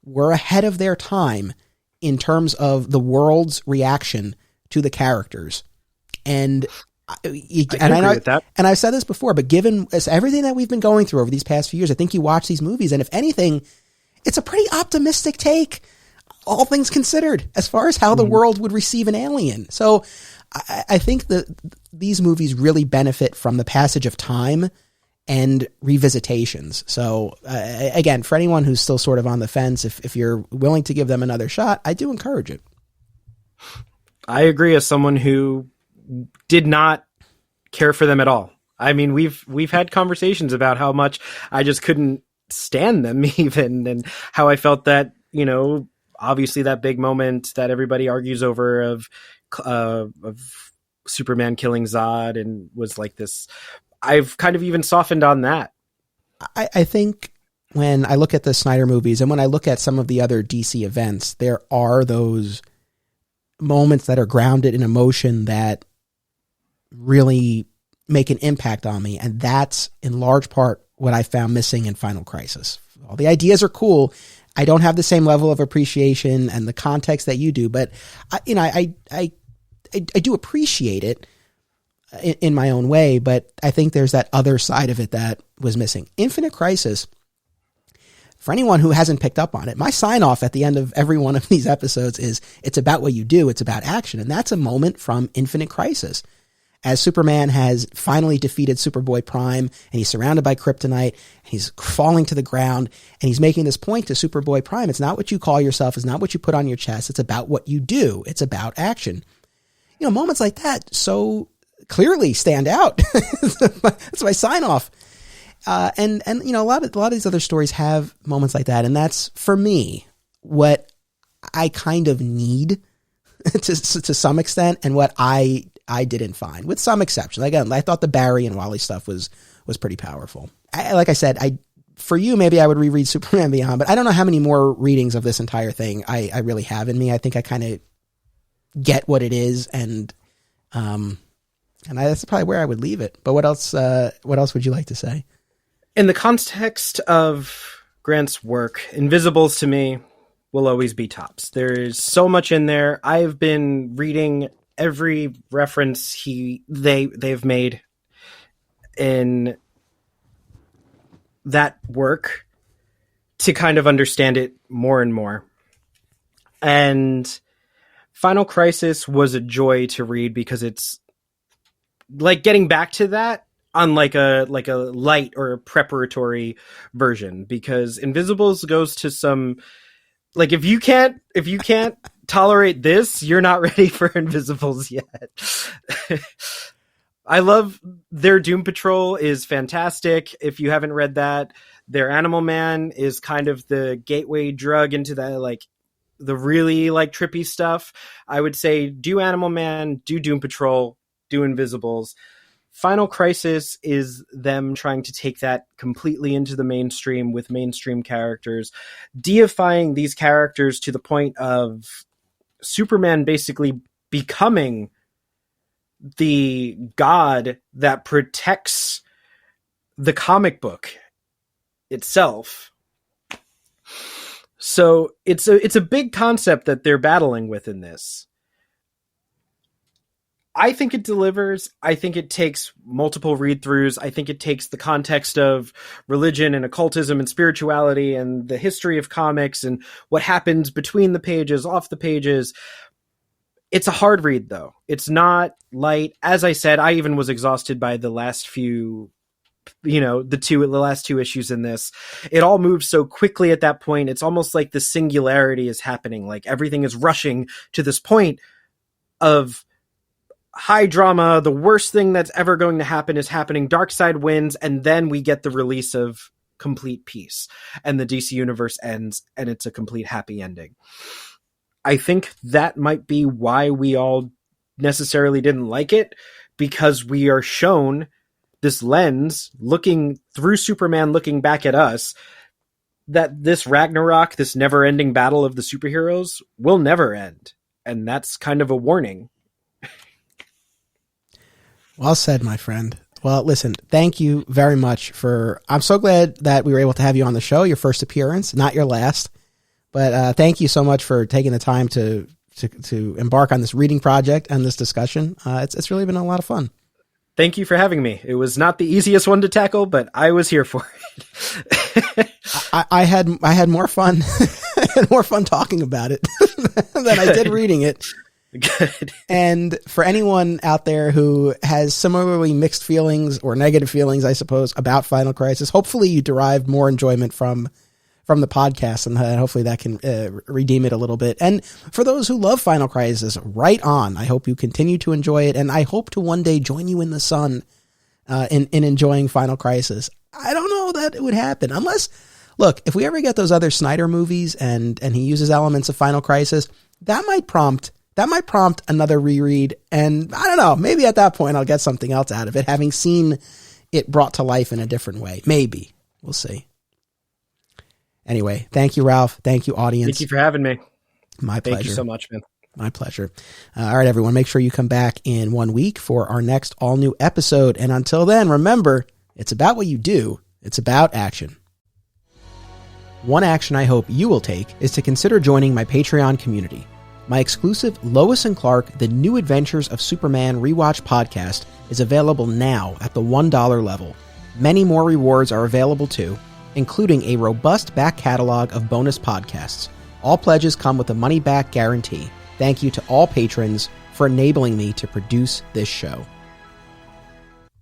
were ahead of their time in terms of the world's reaction to the characters. And I know, with that. And I've said this before, but given everything that we've been going through over these past few years, I think you watch these movies, and if anything, it's a pretty optimistic take, all things considered, as far as how the world would receive an alien. So I think that these movies really benefit from the passage of time and revisitations. So again, for anyone who's still sort of on the fence, if you're willing to give them another shot, I do encourage it. I agree, as someone who did not care for them at all. I mean, we've had conversations about how much I just couldn't stand them even, and how I felt that, obviously that big moment that everybody argues over of Superman killing Zod, and was like this. I've kind of even softened on that. I think when I look at the Snyder movies, and when I look at some of the other DC events, there are those moments that are grounded in emotion that really make an impact on me. And that's in large part what I found missing in Final Crisis. All the ideas are cool. I don't have the same level of appreciation and the context that you do, but I do appreciate it in my own way. But I think there's that other side of it that was missing. Infinite Crisis, for anyone who hasn't picked up on it, my sign off at the end of every one of these episodes is, it's about what you do. It's about action. And that's a moment from Infinite Crisis. As Superman has finally defeated Superboy Prime, and he's surrounded by kryptonite, and he's falling to the ground, and he's making this point to Superboy Prime. It's not what you call yourself. It's not what you put on your chest. It's about what you do. It's about action. Moments like that so clearly stand out. That's my sign off. And a lot of these other stories have moments like that. And that's, for me, what I kind of need to some extent, and what I didn't find, with some exceptions. Again, I thought the Barry and Wally stuff was pretty powerful. Like I said, for you, maybe I would reread Superman Beyond, but I don't know how many more readings of this entire thing I really have in me. I think I kind of get what it is, and that's probably where I would leave it. But what else would you like to say? In the context of Grant's work, Invisibles to me will always be tops. There is so much in there. I've been reading every reference they've made in that work to kind of understand it more and more. And Final Crisis was a joy to read, because it's like getting back to that on like a light or a preparatory version, because Invisibles goes to some, like, if you can't tolerate this, you're not ready for Invisibles yet. I love their Doom Patrol is fantastic. If you haven't read that, their Animal Man is kind of the gateway drug into the like the really like trippy stuff. I would say do Animal Man, do Doom Patrol, do Invisibles. Final Crisis is them trying to take that completely into the mainstream with mainstream characters, deifying these characters to the point of Superman basically becoming the god that protects the comic book itself. So it's a big concept that they're battling with in this. I think it delivers. I think it takes multiple read-throughs. I think it takes the context of religion and occultism and spirituality and the history of comics and what happens between the pages, off the pages. It's a hard read, though. It's not light. As I said, I even was exhausted by the last few, the last two issues in this. It all moves so quickly at that point. It's almost like the singularity is happening. Like everything is rushing to this point of high drama. The worst thing that's ever going to happen is happening. Darkseid wins, and then we get the release of complete peace, and the DC universe ends, and it's a complete happy ending. I think that might be why we all necessarily didn't like it, because we are shown this lens looking through Superman, looking back at us, that this Ragnarok, this never-ending battle of the superheroes, will never end, and that's kind of a warning. Well said, my friend. Well, listen, thank you very much I'm so glad that we were able to have you on the show, your first appearance, not your last. But thank you so much for taking the time to embark on this reading project and this discussion. It's really been a lot of fun. Thank you for having me. It was not the easiest one to tackle, but I was here for it. I had more fun talking about it than I did reading it. Good. And for anyone out there who has similarly mixed feelings or negative feelings, I suppose, about Final Crisis, hopefully you derived more enjoyment from the podcast, and hopefully that can redeem it a little bit. And for those who love Final Crisis, right on. I hope you continue to enjoy it, and I hope to one day join you in the sun in enjoying Final Crisis. I don't know that it would happen unless, look, if we ever get those other Snyder movies and he uses elements of Final Crisis, that might prompt another reread, and I don't know, maybe at that point I'll get something else out of it, having seen it brought to life in a different way. Maybe. We'll see. Anyway, thank you, Ralph. Thank you, audience. Thank you for having me. My pleasure. Thank you so much, man. My pleasure. All right, everyone, make sure you come back in 1 week for our next all-new episode. And until then, remember, it's about what you do. It's about action. One action I hope you will take is to consider joining my Patreon community. My exclusive Lois and Clark, The New Adventures of Superman Rewatch podcast is available now at the $1 level. Many more rewards are available too, including a robust back catalog of bonus podcasts. All pledges come with a money-back guarantee. Thank you to all patrons for enabling me to produce this show.